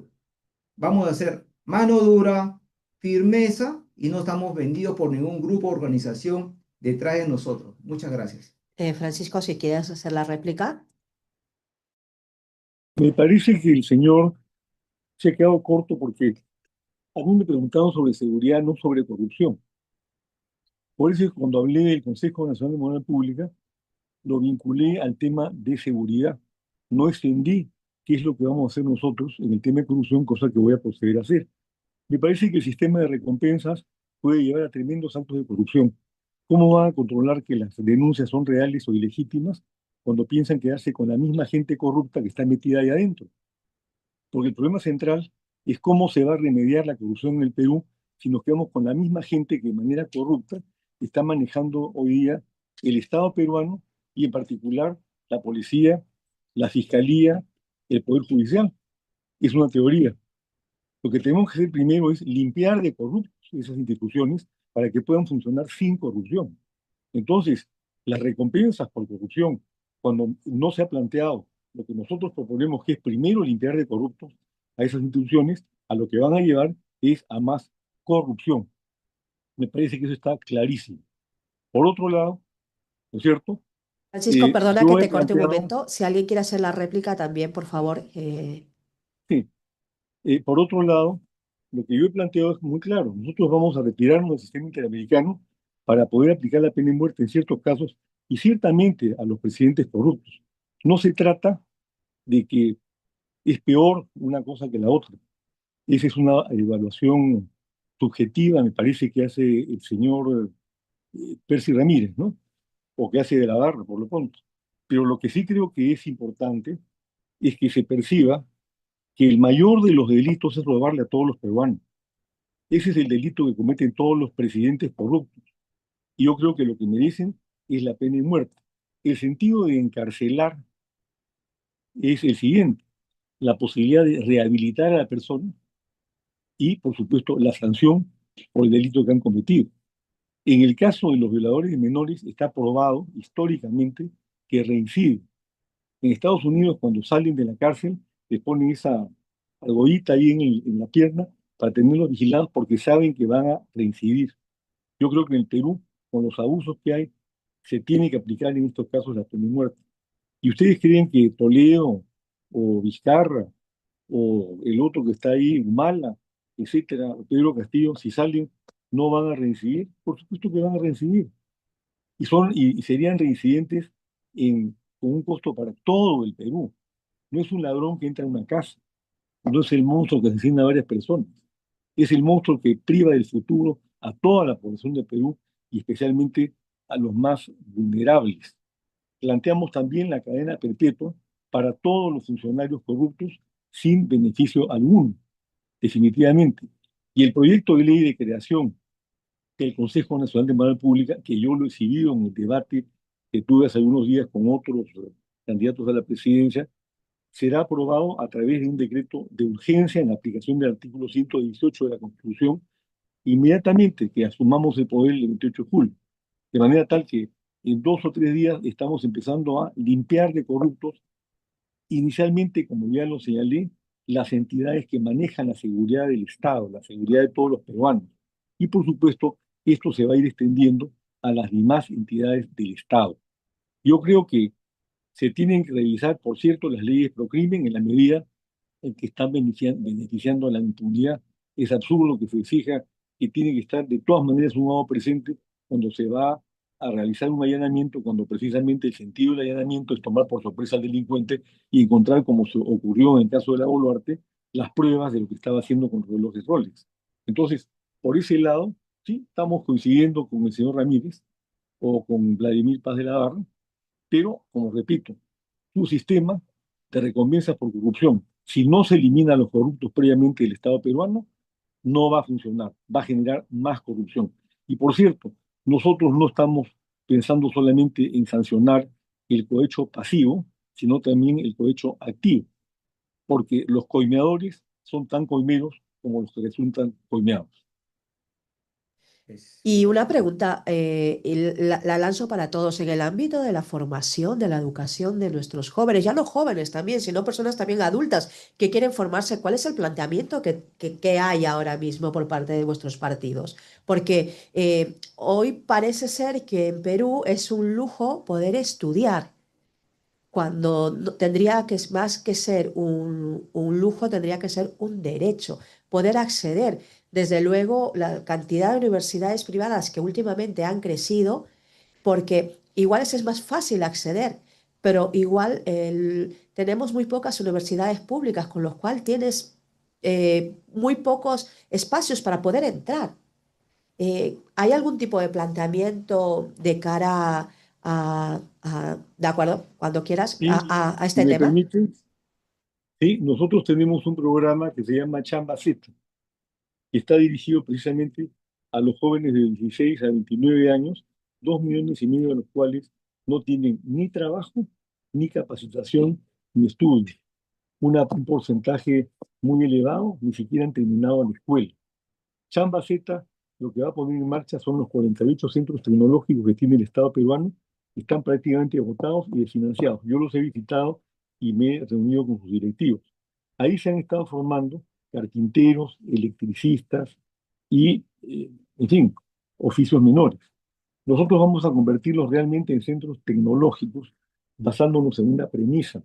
Vamos a hacer mano dura, firmeza y no estamos vendidos por ningún grupo o organización detrás de nosotros. Muchas gracias. Francisco, si quieres hacer la réplica. Me parece que el señor se ha quedado corto porque a mí me preguntaron sobre seguridad, no sobre corrupción. Por eso cuando hablé del Consejo Nacional de Moneda Pública, lo vinculé al tema de seguridad. No extendí qué es lo que vamos a hacer nosotros en el tema de corrupción, cosa que voy a proceder a hacer. Me parece que el sistema de recompensas puede llevar a tremendos actos de corrupción. ¿Cómo van a controlar que las denuncias son reales o ilegítimas cuando piensan quedarse con la misma gente corrupta que está metida ahí adentro? Porque el problema central es cómo se va a remediar la corrupción en el Perú si nos quedamos con la misma gente que de manera corrupta está manejando hoy día el Estado peruano y en particular la policía, la fiscalía, el Poder Judicial. Es una teoría. Lo que tenemos que hacer primero es limpiar de corruptos esas instituciones para que puedan funcionar sin corrupción. Entonces, las recompensas por corrupción, cuando no se ha planteado lo que nosotros proponemos, que es primero limpiar de corruptos a esas instituciones, a lo que van a llevar es a más corrupción. Me parece que eso está clarísimo. Por otro lado, ¿no es cierto? Francisco, perdona que Yo he te corte un planteado, momento. Si alguien quiere hacer la réplica también, por favor. sí, por otro lado, lo que yo he planteado es muy claro. Nosotros vamos a retirarnos del sistema interamericano para poder aplicar la pena de muerte en ciertos casos y ciertamente a los presidentes corruptos. No se trata de que es peor una cosa que la otra. Esa es una evaluación subjetiva, me parece que hace el señor Percy Ramírez, ¿no? O que hace de la Barra, por lo pronto. Pero lo que sí creo que es importante es que se perciba que el mayor de los delitos es robarle a todos los peruanos. Ese es el delito que cometen todos los presidentes corruptos. Y yo creo que lo que merecen es la pena de muerte. El sentido de encarcelar es el siguiente: la posibilidad de rehabilitar a la persona y, por supuesto, la sanción por el delito que han cometido. En el caso de los violadores de menores, está probado históricamente que reinciden. En Estados Unidos, cuando salen de la cárcel, les ponen esa argollita ahí en la pierna para tenerlos vigilados porque saben que van a reincidir. Yo creo que en el Perú, con los abusos que hay, se tiene que aplicar en estos casos la pena de muerte. ¿Y ustedes creen que Toledo o Vizcarra o el otro que está ahí, Humala, etcétera, o Pedro Castillo, si salen, no van a reincidir? Por supuesto que van a reincidir. Y serían reincidentes con un costo para todo el Perú. No es un ladrón que entra a una casa, no es el monstruo que asesina a varias personas. Es el monstruo que priva del futuro a toda la población del Perú y especialmente a los más vulnerables. Planteamos también la cadena perpetua para todos los funcionarios corruptos sin beneficio alguno, definitivamente. Y el proyecto de ley de creación del Consejo Nacional de Moral Pública, que yo lo he exhibido en el debate que tuve hace algunos días con otros candidatos a la presidencia, será aprobado a través de un decreto de urgencia en aplicación del artículo 118 de la Constitución, inmediatamente que asumamos el poder el 28 de julio, de manera tal que en 2 o 3 días estamos empezando a limpiar de corruptos, inicialmente, como ya lo señalé, las entidades que manejan la seguridad del Estado, la seguridad de todos los peruanos. Y por supuesto, esto se va a ir extendiendo a las demás entidades del Estado. Yo creo que se tienen que revisar, por cierto, las leyes pro crimen en la medida en que están beneficiando a la impunidad. Es absurdo lo que se exija, que tiene que estar de todas maneras un modo presente cuando se va a realizar un allanamiento, cuando precisamente el sentido del allanamiento es tomar por sorpresa al delincuente y encontrar, como se ocurrió en el caso de la Boluarte, las pruebas de lo que estaba haciendo con los relojes Rolex. Entonces, por ese lado, sí, estamos coincidiendo con el señor Ramírez o con Vladimir Paz de la Barra, pero, como repito, su sistema de recompensas por corrupción, si no se elimina a los corruptos previamente del Estado peruano, no va a funcionar, va a generar más corrupción. Y por cierto, nosotros no estamos pensando solamente en sancionar el cohecho pasivo, sino también el cohecho activo, porque los coimeadores son tan coimeros como los que resultan coimeados. Es- Y una pregunta, la lanzo para todos. En el ámbito de la formación, de la educación de nuestros jóvenes, ya no jóvenes también, sino personas también adultas que quieren formarse, ¿cuál es el planteamiento que hay ahora mismo por parte de vuestros partidos? Porque hoy parece ser que en Perú es un lujo poder estudiar cuando tendría que, más que ser un lujo, tendría que ser un derecho, poder acceder. Desde luego, la cantidad de universidades privadas que últimamente han crecido, porque igual es más fácil acceder, pero igual tenemos muy pocas universidades públicas, con lo cual tienes muy pocos espacios para poder entrar. ¿Hay algún tipo de planteamiento de cara de acuerdo, cuando quieras, Y a si este me tema? permiten, sí, nosotros tenemos un programa que se llama Chamba Z, que está dirigido precisamente a los jóvenes de 16 a 29 años, 2,5 millones de los cuales no tienen ni trabajo, ni capacitación, ni estudio. Un porcentaje muy elevado, ni siquiera han terminado la escuela. Chamba Z lo que va a poner en marcha son los 48 centros tecnológicos que tiene el Estado peruano, que están prácticamente agotados y desfinanciados. Yo los he visitado y me he reunido con sus directivos. Ahí se han estado formando carpinteros, electricistas y, en fin, oficios menores. Nosotros vamos a convertirlos realmente en centros tecnológicos basándonos en una premisa.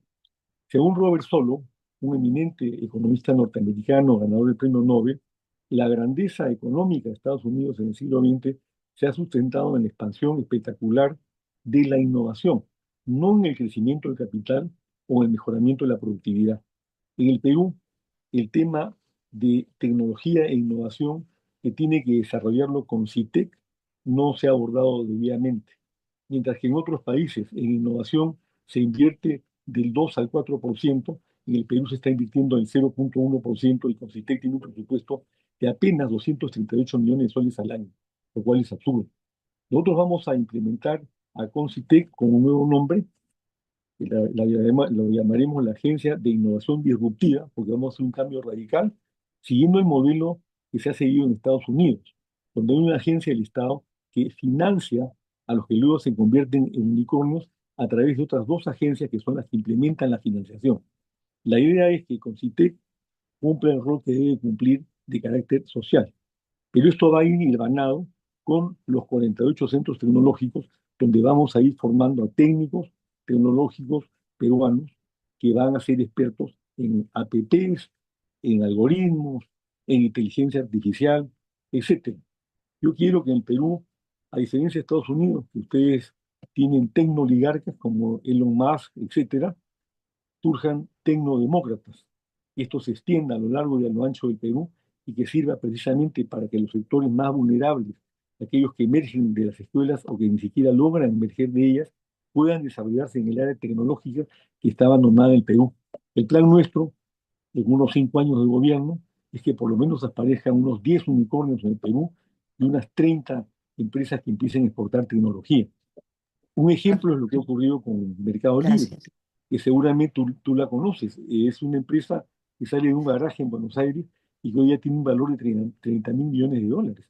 Según Robert Solow, un eminente economista norteamericano ganador del premio Nobel, la grandeza económica de Estados Unidos en el siglo XX se ha sustentado en la expansión espectacular de la innovación, no en el crecimiento del capital o en el mejoramiento de la productividad. En el Perú, el tema de tecnología e innovación que tiene que desarrollarlo con CITEC no se ha abordado debidamente, mientras que en otros países en innovación se invierte del 2 al 4%, en el Perú se está invirtiendo el 0,1% y Concitec tiene un presupuesto de apenas 238 millones de soles al año, lo cual es absurdo. Nosotros vamos a implementar a Concitec con un nuevo nombre, lo llamaremos la Agencia de Innovación Disruptiva, porque vamos a hacer un cambio radical, siguiendo el modelo que se ha seguido en Estados Unidos, donde hay una agencia del Estado que financia a los que luego se convierten en unicornios a través de otras dos agencias que son las que implementan la financiación. La idea es que Concitec cumpla el rol que debe cumplir de carácter social. Pero esto va a ir hilvanado con los 48 centros tecnológicos, donde vamos a ir formando a técnicos tecnológicos peruanos que van a ser expertos en APPs, en algoritmos, en inteligencia artificial, etcétera. Yo quiero que en Perú, a diferencia de Estados Unidos, que ustedes tienen tecnoligarcas como Elon Musk, etcétera, surjan tecnodemócratas. Esto se extienda a lo largo y a lo ancho del Perú y que sirva precisamente para que los sectores más vulnerables, aquellos que emergen de las escuelas o que ni siquiera logran emerger de ellas, puedan desarrollarse en el área tecnológica que está abandonada en el Perú. El plan nuestro, en unos 5 años de gobierno, es que por lo menos aparezcan unos 10 unicornios en el Perú y unas 30 empresas que empiecen a exportar tecnología. Un ejemplo es lo que ha ocurrido con Mercado Libre, Gracias. que seguramente tú la conoces. Es una empresa que sale de un garaje en Buenos Aires y que hoy ya tiene un valor de 30 mil millones de dólares.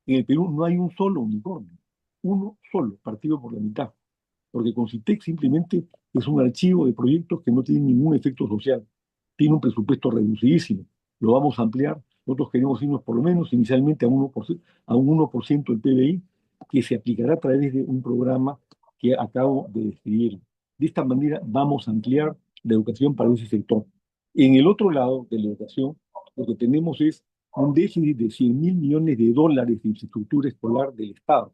En el Perú no hay un solo unicornio, uno solo, partido por la mitad, porque Concitec simplemente es un archivo de proyectos que no tienen ningún efecto social. Tiene un presupuesto reducidísimo, lo vamos a ampliar. Nosotros queremos irnos por lo menos inicialmente a un 1% del PBI, que se aplicará a través de un programa que acabo de describir. De esta manera vamos a ampliar la educación para ese sector. En el otro lado de la educación, lo que tenemos es un déficit de 100.000 millones de dólares de infraestructura escolar del Estado.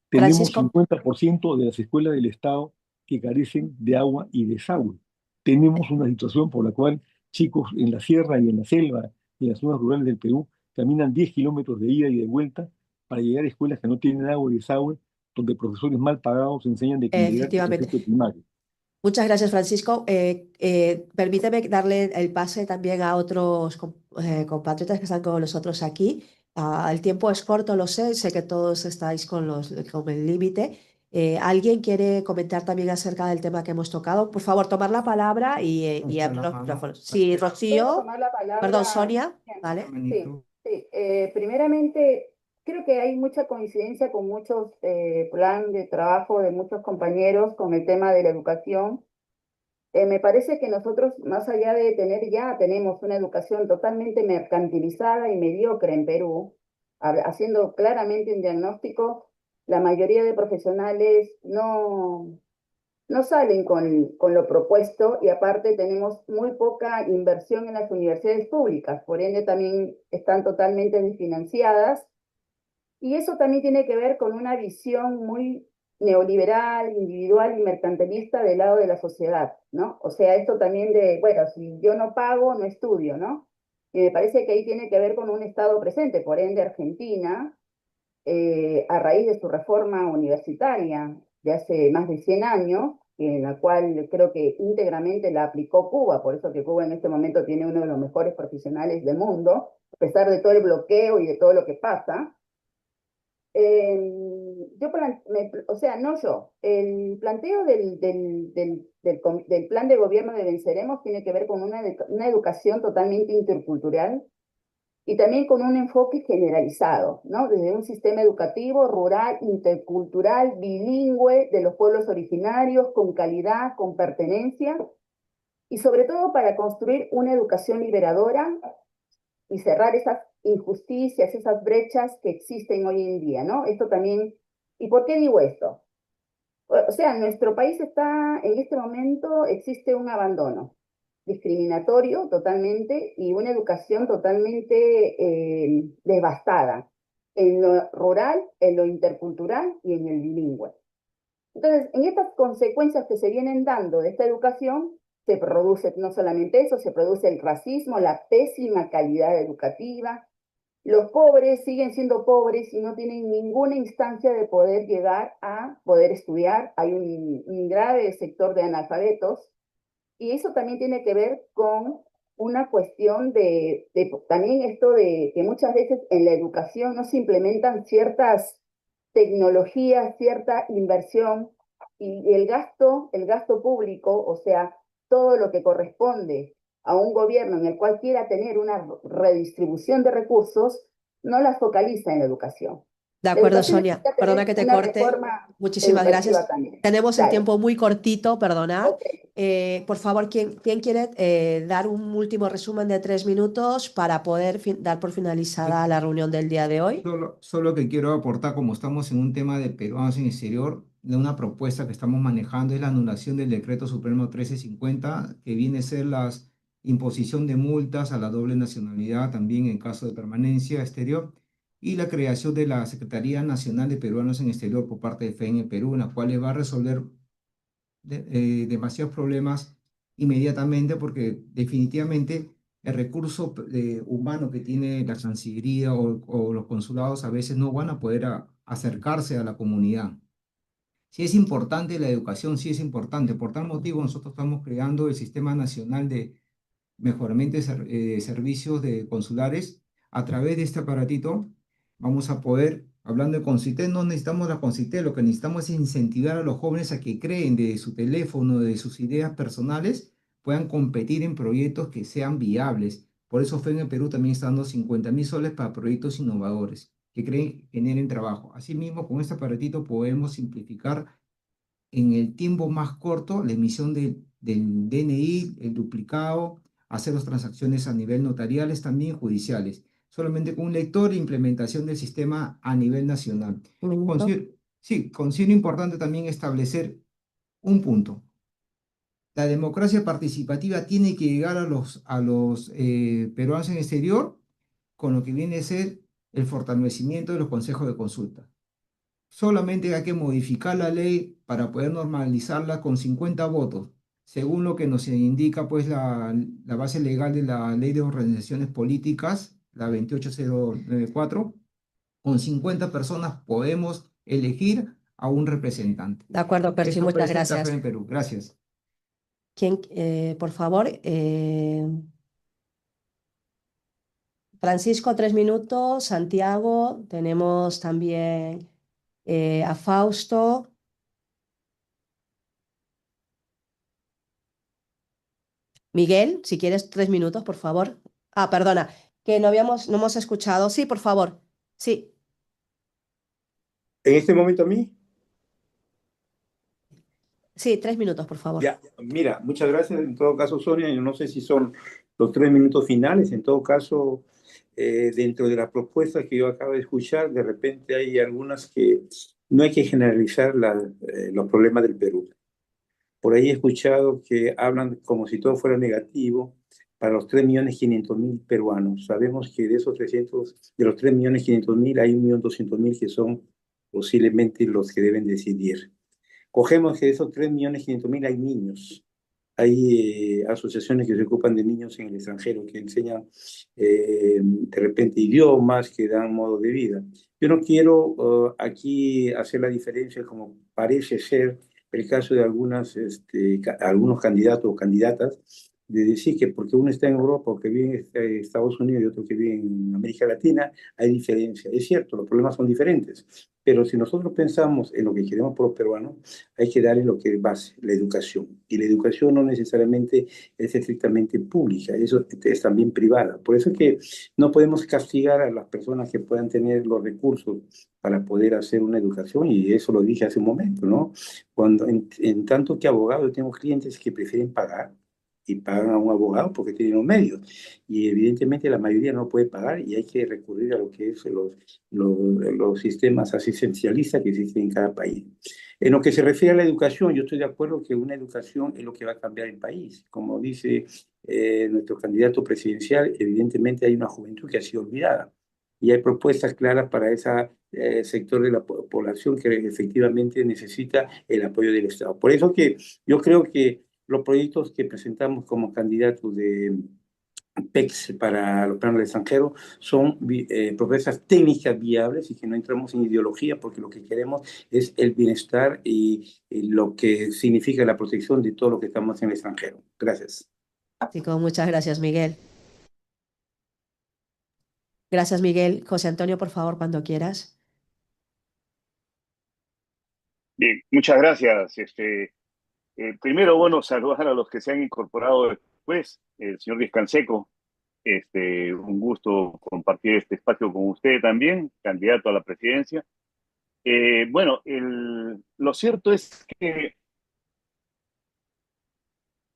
Tenemos Francisco, 50% de las escuelas del Estado que carecen de agua y desagüe. Tenemos una situación por la cual chicos en la sierra y en la selva y en las zonas rurales del Perú caminan 10 kilómetros de ida y de vuelta para llegar a escuelas que no tienen agua y desagüe, donde profesores mal pagados enseñan de kindergarten a efectivamente. sexto de primaria. Muchas gracias, Francisco. Permíteme darle el pase también a otros compatriotas que están con nosotros aquí. El tiempo es corto, lo sé, sé que todos estáis con el límite. ¿Alguien quiere comentar también acerca del tema que hemos tocado? Por favor, tomar la palabra y Alza abrir la los mano. micrófonos. Sí, ¿Puedo Rocío, tomar la perdón, palabra? Sonia, La ¿vale? Sí, manito. sí. Primeramente, creo que hay mucha coincidencia con muchos plan de trabajo de muchos compañeros con el tema de la educación. Me parece que nosotros, más allá de tener ya, tenemos una educación totalmente mercantilizada y mediocre en Perú, haciendo claramente un diagnóstico, la mayoría de profesionales no salen con lo propuesto y aparte tenemos muy poca inversión en las universidades públicas, por ende también están totalmente desfinanciadas y eso también tiene que ver con una visión muy neoliberal, individual y mercantilista del lado de la sociedad, ¿no? O sea, esto también de, bueno, si yo no pago, no estudio, ¿no? Y me parece que ahí tiene que ver con un Estado presente, por ende Argentina, a raíz de su reforma universitaria de hace más de 100 años, en la cual creo que íntegramente la aplicó Cuba, por eso que Cuba en este momento tiene uno de los mejores profesionales del mundo, a pesar de todo el bloqueo y de todo lo que pasa. O sea, no yo, el planteo del plan de gobierno de Venceremos tiene que ver con una educación totalmente intercultural y también con un enfoque generalizado, ¿no? Desde un sistema educativo rural, intercultural, bilingüe, de los pueblos originarios, con calidad, con pertenencia, y sobre todo para construir una educación liberadora y cerrar esas injusticias, esas brechas que existen hoy en día, ¿no? Esto también, ¿y por qué digo esto? O sea, en nuestro país está, en este momento existe un abandono discriminatorio totalmente y una educación totalmente devastada en lo rural, en lo intercultural y en el bilingüe. Entonces, en estas consecuencias que se vienen dando de esta educación, se produce no solamente eso, se produce el racismo, la pésima calidad educativa. Los pobres siguen siendo pobres y no tienen ninguna instancia de poder llegar a poder estudiar. Hay un grave sector de analfabetos y eso también tiene que ver con una cuestión también esto de que muchas veces en la educación no se implementan ciertas tecnologías, cierta inversión y el gasto público, o sea, todo lo que corresponde a un gobierno en el cual quiera tener una redistribución de recursos, no las focaliza en la educación. De La acuerdo, educación Sonia. necesita Perdona tener que te una corte. reforma Muchísimas educativa gracias. también. Tenemos el Claro. tiempo muy cortito, perdonad. Ok. Por favor, ¿quién quiere dar un último resumen de 3 minutos para poder dar por finalizada la reunión del día de hoy? Solo que quiero aportar, como estamos en un tema de peruanos en el exterior, de una propuesta que estamos manejando es la anulación del Decreto Supremo 1350, que viene a ser la imposición de multas a la doble nacionalidad, también en caso de permanencia exterior, y la creación de la Secretaría Nacional de Peruanos en Exterior por parte de FEN en Perú, en la cual va a resolver demasiados problemas inmediatamente, porque definitivamente el recurso humano que tiene la Cancillería o los consulados a veces no van a poder acercarse a la comunidad. Sí es importante la educación, sí es importante. Por tal motivo, nosotros estamos creando el Sistema Nacional de Mejoramiento de Servicios de Consulares. A través de este aparatito vamos a poder, hablando de Concité, no necesitamos la Concité, lo que necesitamos es incentivar a los jóvenes a que creen de su teléfono, de sus ideas personales, puedan competir en proyectos que sean viables. Por eso FEN en Perú también está dando 50.000 soles para proyectos innovadores que generen trabajo. Asimismo, con este aparatito podemos simplificar en el tiempo más corto la emisión del DNI, el duplicado, hacer las transacciones a nivel notariales, también judiciales, solamente con un lector e implementación del sistema a nivel nacional. Sí, considero importante también establecer un punto. La democracia participativa tiene que llegar a los peruanos en el exterior con lo que viene a ser el fortalecimiento de los consejos de consulta. Solamente hay que modificar la ley para poder normalizarla con 50 votos, según lo que nos indica pues la base legal de la Ley de Organizaciones Políticas, la 28094. Con 50 personas podemos elegir a un representante. De acuerdo, Percy, Eso muchas presenta gracias. FEN en Perú. Gracias. ¿Quién, por favor? Francisco, 3 minutos. Santiago, tenemos también a Fausto. Miguel, si quieres 3 minutos, por favor. Ah, perdona, que no hemos escuchado. Sí, por favor. Sí, En este momento a mí, sí, 3 minutos, por favor. ya, mira, muchas gracias. En todo caso, Sonia, yo no sé si son los 3 minutos finales. En todo caso, dentro de las propuestas que yo acabo de escuchar, de repente hay algunas que no hay que generalizar los problemas del Perú. Por ahí he escuchado que hablan como si todo fuera negativo para los 3.500.000 peruanos. Sabemos que de esos 300, de los 3.500.000 hay 1.200.000 que son posiblemente los que deben decidir. Cogemos que de esos 3.500.000 hay niños. Hay asociaciones que se ocupan de niños en el extranjero, que enseñan de repente idiomas, que dan modo de vida. Yo no quiero aquí hacer la diferencia como parece ser el caso de algunos candidatos o candidatas, de decir que porque uno está en Europa o que vive en Estados Unidos y otro que vive en América Latina, hay diferencia. Es cierto, los problemas son diferentes, pero si nosotros pensamos en lo que queremos por los peruanos, hay que darle lo que es base, la educación. Y la educación no necesariamente es estrictamente pública, eso es también privada. Por eso es que no podemos castigar a las personas que puedan tener los recursos para poder hacer una educación, y eso lo dije hace un momento, ¿no? Cuando, en tanto que abogado, tengo clientes que prefieren pagar y pagan a un abogado porque tienen los medios. Y evidentemente la mayoría no puede pagar y hay que recurrir a lo que es los sistemas asistencialistas que existen en cada país. En lo que se refiere a la educación, yo estoy de acuerdo que una educación es lo que va a cambiar el país. Como dice nuestro candidato presidencial, evidentemente hay una juventud que ha sido olvidada y hay propuestas claras para ese sector de la población que efectivamente necesita el apoyo del Estado. Por eso que yo creo que los proyectos que presentamos como candidatos de PECs para los planes del extranjero son propuestas técnicas viables y que no entramos en ideología porque lo que queremos es el bienestar y lo que significa la protección de todo lo que estamos en el extranjero. Gracias. Fantástico, muchas gracias, Miguel. Gracias, Miguel. José Antonio, por favor, cuando quieras. Bien, muchas gracias. Primero, bueno, saludar a los que se han incorporado después. El señor Vizcanseco, un gusto compartir este espacio con usted también, candidato a la presidencia. Bueno, lo cierto es que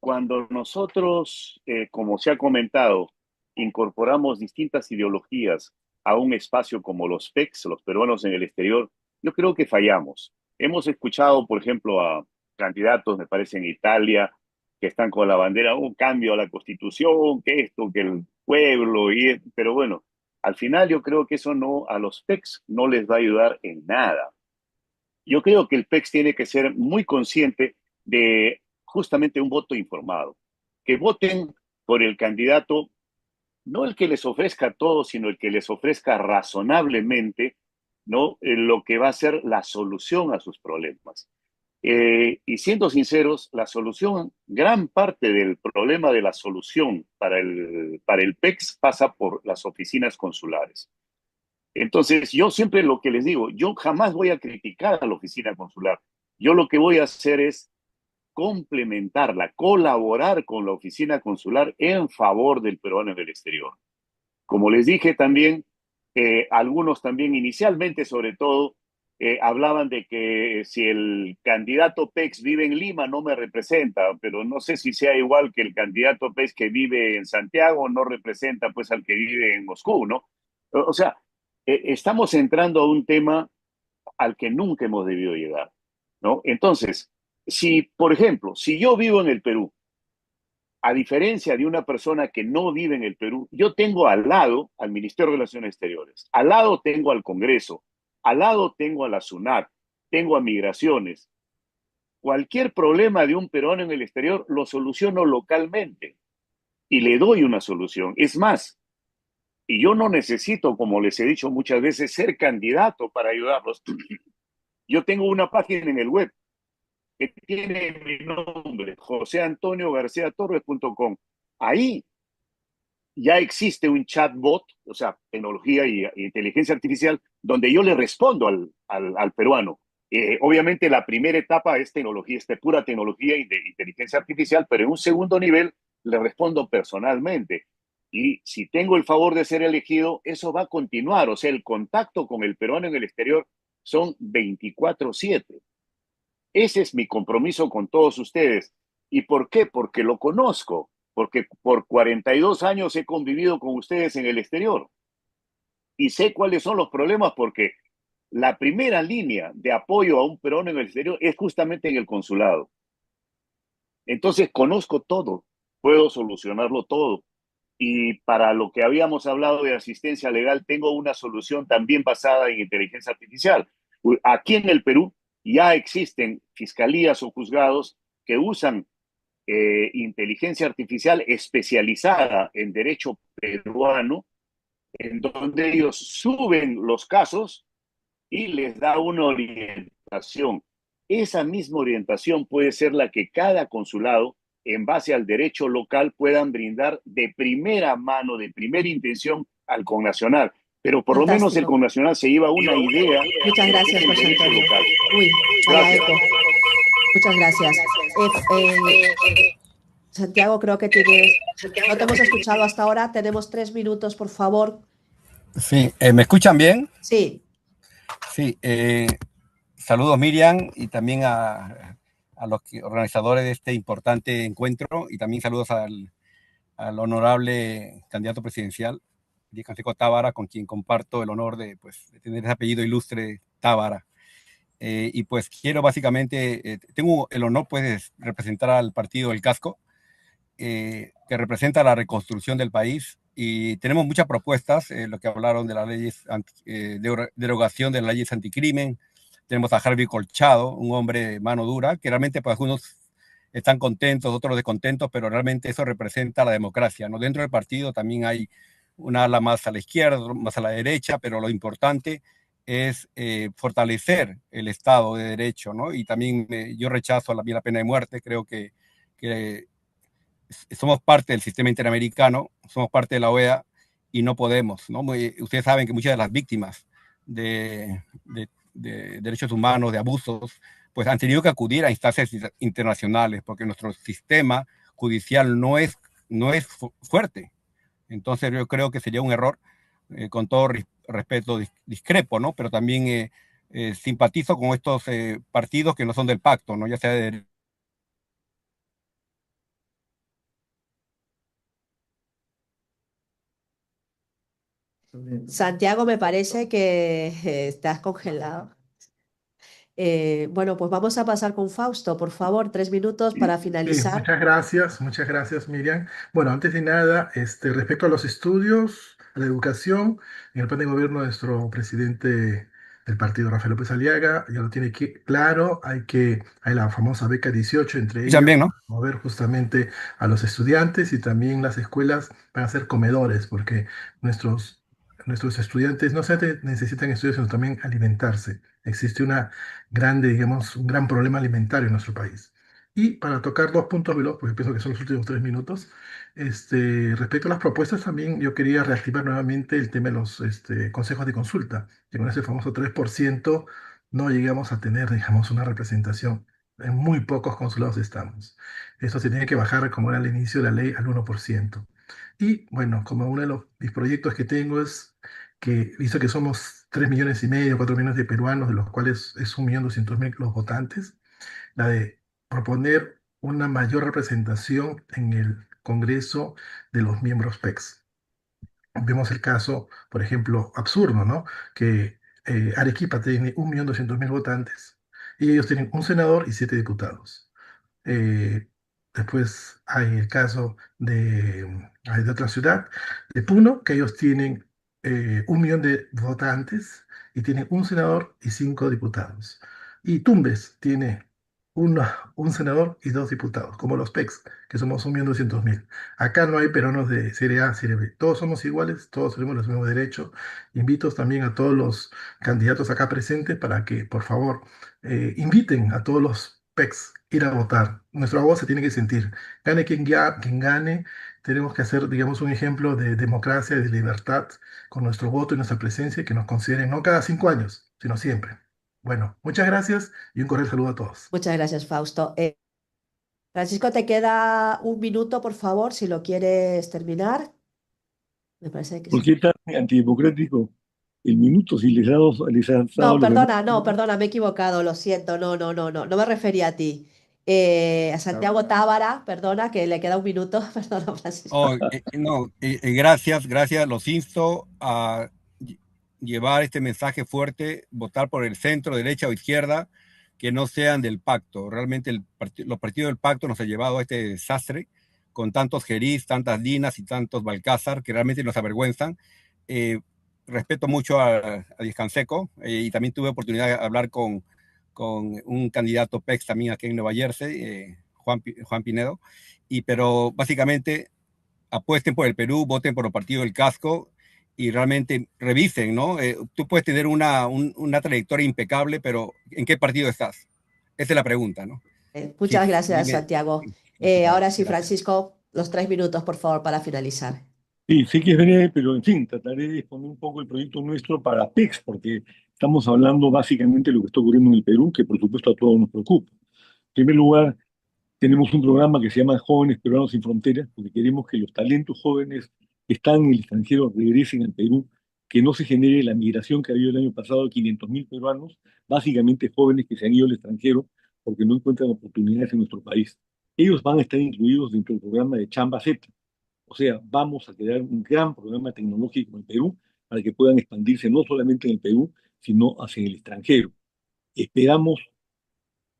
cuando nosotros, como se ha comentado, incorporamos distintas ideologías a un espacio como los PECs, los peruanos en el exterior, yo creo que fallamos. Hemos escuchado, por ejemplo, a candidatos, me parece, en Italia, que están con la bandera, un cambio a la constitución, que esto, que el pueblo, pero bueno, al final yo creo que eso no, a los PECs no les va a ayudar en nada. Yo creo que el PEX tiene que ser muy consciente de justamente un voto informado, que voten por el candidato, no el que les ofrezca todo, sino el que les ofrezca razonablemente, ¿no? Lo que va a ser la solución a sus problemas. Y siendo sinceros, la solución, gran parte del problema de la solución para el PEX pasa por las oficinas consulares. Entonces, yo siempre lo que les digo, yo jamás voy a criticar a la oficina consular. Yo lo que voy a hacer es complementarla, colaborar con la oficina consular en favor del peruano en el exterior. Como les dije también, algunos también inicialmente, sobre todo, hablaban de que si el candidato PEX vive en Lima no me representa, pero no sé si sea igual que el candidato PEX que vive en Santiago no representa pues al que vive en Moscú, ¿no? O sea, estamos entrando a un tema al que nunca hemos debido llegar, ¿no? Entonces, si, por ejemplo, si yo vivo en el Perú, a diferencia de una persona que no vive en el Perú, yo tengo al lado al Ministerio de Relaciones Exteriores, al lado tengo al Congreso, al lado tengo a la SUNAT, tengo a Migraciones. Cualquier problema de un peruano en el exterior lo soluciono localmente y le doy una solución. Es más, y yo no necesito, como les he dicho muchas veces, ser candidato para ayudarlos. Yo tengo una página en el web que tiene mi nombre, joseantoniogarciatorres.com. Ahí ya existe un chatbot, o sea, tecnología y inteligencia artificial, donde yo le respondo al peruano. Obviamente la primera etapa es tecnología, pura tecnología y de inteligencia artificial, pero en un segundo nivel le respondo personalmente. Y si tengo el favor de ser elegido, eso va a continuar. O sea, el contacto con el peruano en el exterior son 24/7. Ese es mi compromiso con todos ustedes. ¿Y por qué? Porque lo conozco, porque por 42 años he convivido con ustedes en el exterior y sé cuáles son los problemas porque la primera línea de apoyo a un peruano en el exterior es justamente en el consulado. Entonces conozco todo, puedo solucionarlo todo. Y para lo que habíamos hablado de asistencia legal, tengo una solución también basada en inteligencia artificial. Aquí en el Perú ya existen fiscalías o juzgados que usan inteligencia artificial especializada en derecho peruano, en donde ellos suben los casos y les da una orientación. Esa misma orientación puede ser la que cada consulado, en base al derecho local, puedan brindar de primera mano, de primera intención al connacional. Pero por lo menos el Fantástico. connacional se lleva una idea Muchas de lo que es gracias, el José derecho Antonio. local. Uy, vaya Gracias. eco. Muchas gracias. Santiago, creo que tienes... No te hemos escuchado hasta ahora. Tenemos 3 minutos, por favor. Sí, ¿me escuchan bien? Sí. Sí, saludos Miriam y también a los organizadores de este importante encuentro y también saludos al honorable candidato presidencial, Díaz Canseco Tábara, con quien comparto el honor de tener ese apellido ilustre Tábara. Y pues quiero básicamente, tengo el honor de representar al partido del Casco, que representa la reconstrucción del país, y tenemos muchas propuestas, lo que hablaron de las leyes, derogación de las leyes anticrimen. Tenemos a Harvey Colchado, un hombre de mano dura, que realmente pues algunos están contentos, otros descontentos, pero realmente eso representa la democracia, ¿no? Dentro del partido también hay una ala más a la izquierda, más a la derecha, pero lo importante es fortalecer el Estado de Derecho, ¿no? Y también yo rechazo la pena de muerte, creo que somos parte del sistema interamericano, somos parte de la OEA y no podemos, ¿no? Ustedes saben que muchas de las víctimas de derechos humanos, de abusos, pues han tenido que acudir a instancias internacionales porque nuestro sistema judicial no es fuerte. Entonces yo creo que sería un error, con todo respeto, discrepo, ¿no? Pero también simpatizo con estos partidos que no son del pacto, ¿no? Ya sea de Santiago, me parece que estás congelado. Bueno, pues vamos a pasar con Fausto, por favor, 3 minutos para Sí, finalizar. muchas gracias, Miriam. Bueno, antes de nada, respecto a los estudios, a la educación, en el plan de gobierno de nuestro presidente del partido, Rafael López Aliaga, ya lo tiene claro, hay la famosa beca 18, entre ellas, también, ¿no? mover justamente a los estudiantes, y también las escuelas van a ser comedores, porque nuestros estudiantes no solamente necesitan estudios, sino también alimentarse. Existe digamos, un gran problema alimentario en nuestro país. Y para tocar dos puntos veloz, porque pienso que son los últimos 3 minutos, respecto a las propuestas, también yo quería reactivar nuevamente el tema de los consejos de consulta, que con ese famoso 3% no llegamos a tener, digamos, una representación. En muy pocos consulados estamos. Eso se tiene que bajar, como era al inicio de la ley, al 1%. Y bueno, como uno de mis proyectos que tengo es que, visto que somos 3,5 millones, 4 millones de peruanos, de los cuales es 1,200,000 los votantes, la de proponer una mayor representación en el Congreso de los miembros PECs. Vemos el caso, por ejemplo, absurdo, ¿no? Que Arequipa tiene 1,200,000 votantes y ellos tienen un senador y 7 diputados. Eh, Después hay el caso de otra ciudad, de Puno, que ellos tienen 1 millón de votantes y tienen un senador y 5 diputados. Y Tumbes tiene un senador y 2 diputados, como los PECs, que somos 1,200,000. Acá no hay peruanos de Serie A, Serie B. Todos somos iguales, todos tenemos los mismos derechos. Invito también a todos los candidatos acá presentes para que, por favor, inviten a todos los PECs a ir a votar. Nuestra voz se tiene que sentir. Gane quien gane, tenemos que hacer, digamos, un ejemplo de democracia y de libertad con nuestro voto y nuestra presencia, y que nos consideren no cada 5 años, sino siempre. Bueno, muchas gracias y un cordial saludo a todos. Muchas gracias, Fausto. Francisco, te queda 1 minuto, por favor, si lo quieres terminar. Me parece que ¿Por sí. qué tan antidemocrático el minuto si les han dado No, los demás? perdona, me he equivocado, lo siento, no me refería a ti. A Santiago Tábara, perdona, que le queda 1 minuto, perdona, Francisco. No, gracias, los insto a llevar este mensaje fuerte, votar por el centro, derecha o izquierda, que no sean del pacto. Realmente los partidos del pacto nos han llevado a este desastre, con tantos Gerís, tantas Dinas y tantos Balcázar, que realmente nos avergüenzan. respeto mucho a Díaz Canseco y también tuve oportunidad de hablar con un candidato PEX también aquí en Nueva Jersey, Juan Pinedo, pero básicamente apuesten por el Perú, voten por los partidos del casco y realmente revisen, ¿no? Tú puedes tener una trayectoria impecable, pero ¿en qué partido estás? Esa es la pregunta, ¿no? Sí, Muchas gracias, dime. Santiago. Claro, Ahora sí, gracias. Francisco, los 3 minutos, por favor, para finalizar. Sí, sé que es breve, pero en fin, trataré de exponer un poco el proyecto nuestro para PEX, porque estamos hablando básicamente de lo que está ocurriendo en el Perú, que por supuesto a todos nos preocupa. En primer lugar, tenemos un programa que se llama Jóvenes Peruanos sin Fronteras, porque queremos que los talentos jóvenes que están en el extranjero regresen al Perú, que no se genere la migración que ha habido el año pasado de 500.000 peruanos, básicamente jóvenes que se han ido al extranjero porque no encuentran oportunidades en nuestro país. Ellos van a estar incluidos dentro del programa de Chamba Z. O sea, vamos a crear un gran programa tecnológico en Perú para que puedan expandirse no solamente en el Perú, sino hacia el extranjero. Esperamos,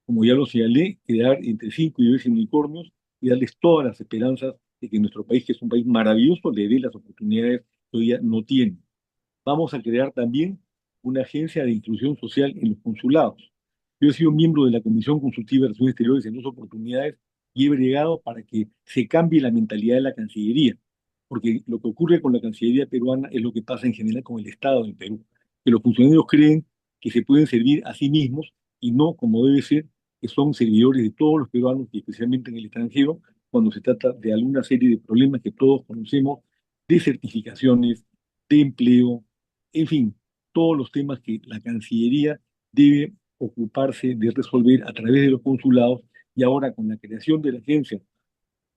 como ya lo señalé, crear entre 5 y 10 unicornios y darles todas las esperanzas de que nuestro país, que es un país maravilloso, le dé las oportunidades que hoy día no tiene. Vamos a crear también una agencia de inclusión social en los consulados. Yo he sido miembro de la Comisión Consultiva de Relaciones Exteriores en 2 oportunidades y he bregado para que se cambie la mentalidad de la Cancillería, porque lo que ocurre con la Cancillería peruana es lo que pasa en general con el Estado del Perú, que los funcionarios creen que se pueden servir a sí mismos y no como debe ser, que son servidores de todos los peruanos y especialmente en el extranjero, cuando se trata de alguna serie de problemas que todos conocemos, de certificaciones, de empleo, en fin, todos los temas que la Cancillería debe ocuparse de resolver a través de los consulados y ahora con la creación de la Agencia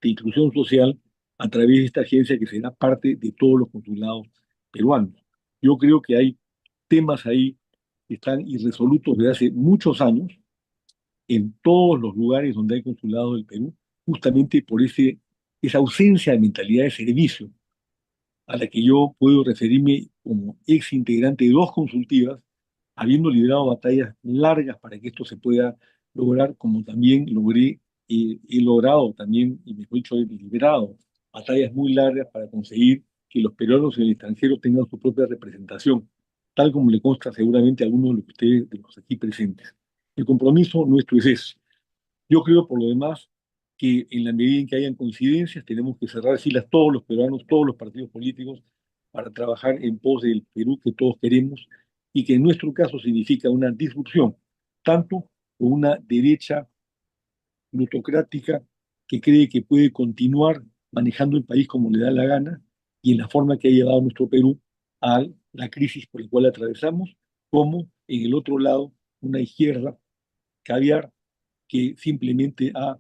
de Inclusión Social a través de esta agencia que será parte de todos los consulados peruanos. Yo creo que hay temas ahí que están irresolutos desde hace muchos años en todos los lugares donde hay consulados del Perú, justamente por esa ausencia de mentalidad de servicio a la que yo puedo referirme como ex integrante de 2 consultivas, habiendo liderado batallas largas para que esto se pueda lograr, como también logré, he logrado también, y mejor dicho, he liderado batallas muy largas para conseguir que los peruanos en el extranjero tengan su propia representación, tal como le consta seguramente a algunos de ustedes, de los aquí presentes. El compromiso nuestro es ese. Yo creo, por lo demás, que en la medida en que hayan coincidencias, tenemos que cerrar filas todos los peruanos, todos los partidos políticos, para trabajar en pos del Perú que todos queremos y que en nuestro caso significa una disrupción, tanto con una derecha plutocrática que cree que puede continuar manejando el país como le da la gana y en la forma que ha llevado nuestro Perú a la crisis por la cual atravesamos, como en el otro lado una izquierda caviar que simplemente ha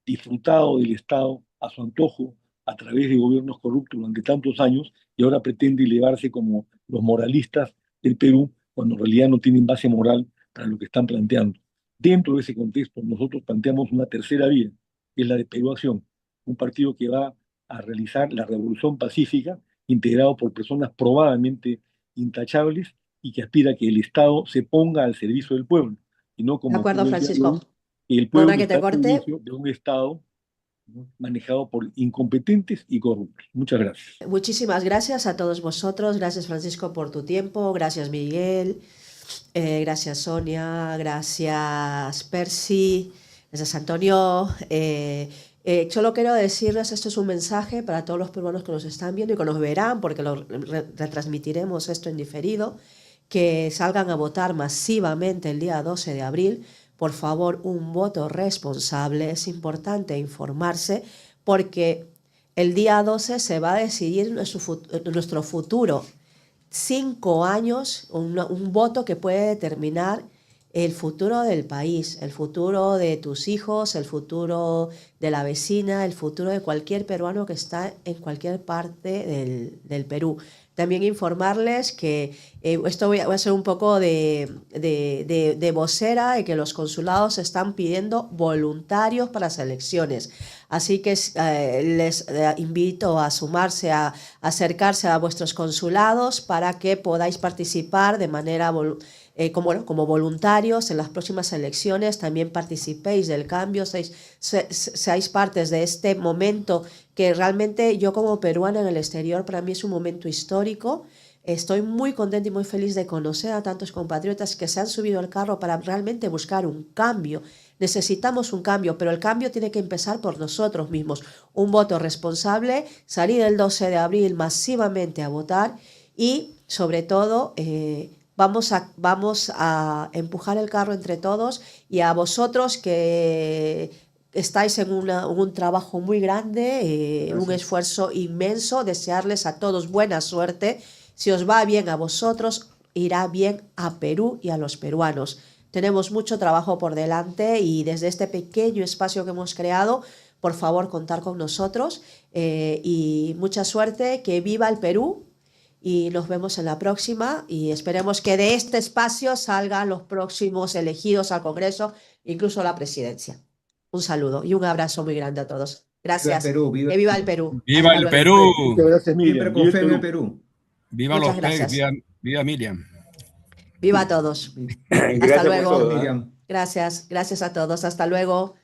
disfrutado del Estado a su antojo a través de gobiernos corruptos durante tantos años y ahora pretende elevarse como los moralistas del Perú cuando en realidad no tienen base moral para lo que están planteando. Dentro de ese contexto, nosotros planteamos una tercera vía, que es la de Perú Acción, un partido que va a realizar la revolución pacífica, integrado por personas probadamente intachables y que aspira a que el Estado se ponga al servicio del pueblo, y no De como acuerdo, ocurre el día de hoy, Francisco. que el Perdona pueblo que está te al corte. servicio de un Estado, ¿no?, manejado por incompetentes y corruptos. Muchas gracias. Muchísimas gracias a todos vosotros. Gracias, Francisco, por tu tiempo. Gracias, Miguel. Gracias, Sonia. Gracias, Percy. Gracias, Antonio. Solo quiero decirles, esto es un mensaje para todos los peruanos que nos están viendo y que nos verán, porque lo retransmitiremos esto en diferido, que salgan a votar masivamente el día 12 de abril. Por favor, un voto responsable. Es importante informarse porque el día 12 se va a decidir nuestro futuro. 5 años, un voto que puede determinar el futuro del país, el futuro de tus hijos, el futuro de la vecina, el futuro de cualquier peruano que está en cualquier parte del Perú. También informarles que esto voy a ser un poco de vocera, y que los consulados están pidiendo voluntarios para las elecciones. Así que les invito a sumarse, a acercarse a vuestros consulados para que podáis participar de manera como voluntarios en las próximas elecciones. También participéis del cambio, seáis partes de este momento que realmente yo como peruana en el exterior, para mí es un momento histórico. Estoy muy contenta y muy feliz de conocer a tantos compatriotas que se han subido al carro para realmente buscar un cambio. Necesitamos un cambio, pero el cambio tiene que empezar por nosotros mismos. Un voto responsable, salir el 12 de abril masivamente a votar y, sobre todo, vamos a empujar el carro entre todos, y a vosotros que estáis en un trabajo muy grande, un esfuerzo inmenso, desearles a todos buena suerte. Si os va bien a vosotros, irá bien a Perú y a los peruanos. Tenemos mucho trabajo por delante y desde este pequeño espacio que hemos creado, por favor, contar con nosotros, y mucha suerte, que viva el Perú, y nos vemos en la próxima y esperemos que de este espacio salgan los próximos elegidos al Congreso, incluso a la presidencia. Un saludo y un abrazo muy grande a todos. Gracias. Viva el Perú, Que viva el Perú. ¡Viva Hasta el luego. Perú! Muchas gracias, Miriam. Siempre Viva con el fe en Perú. el Perú. ¡Viva Muchas los PEC! gracias. ¡Viva Miriam! Viva a todos. Hasta Gracias por luego. todo, ¿eh? Miriam. Gracias a todos. Hasta luego.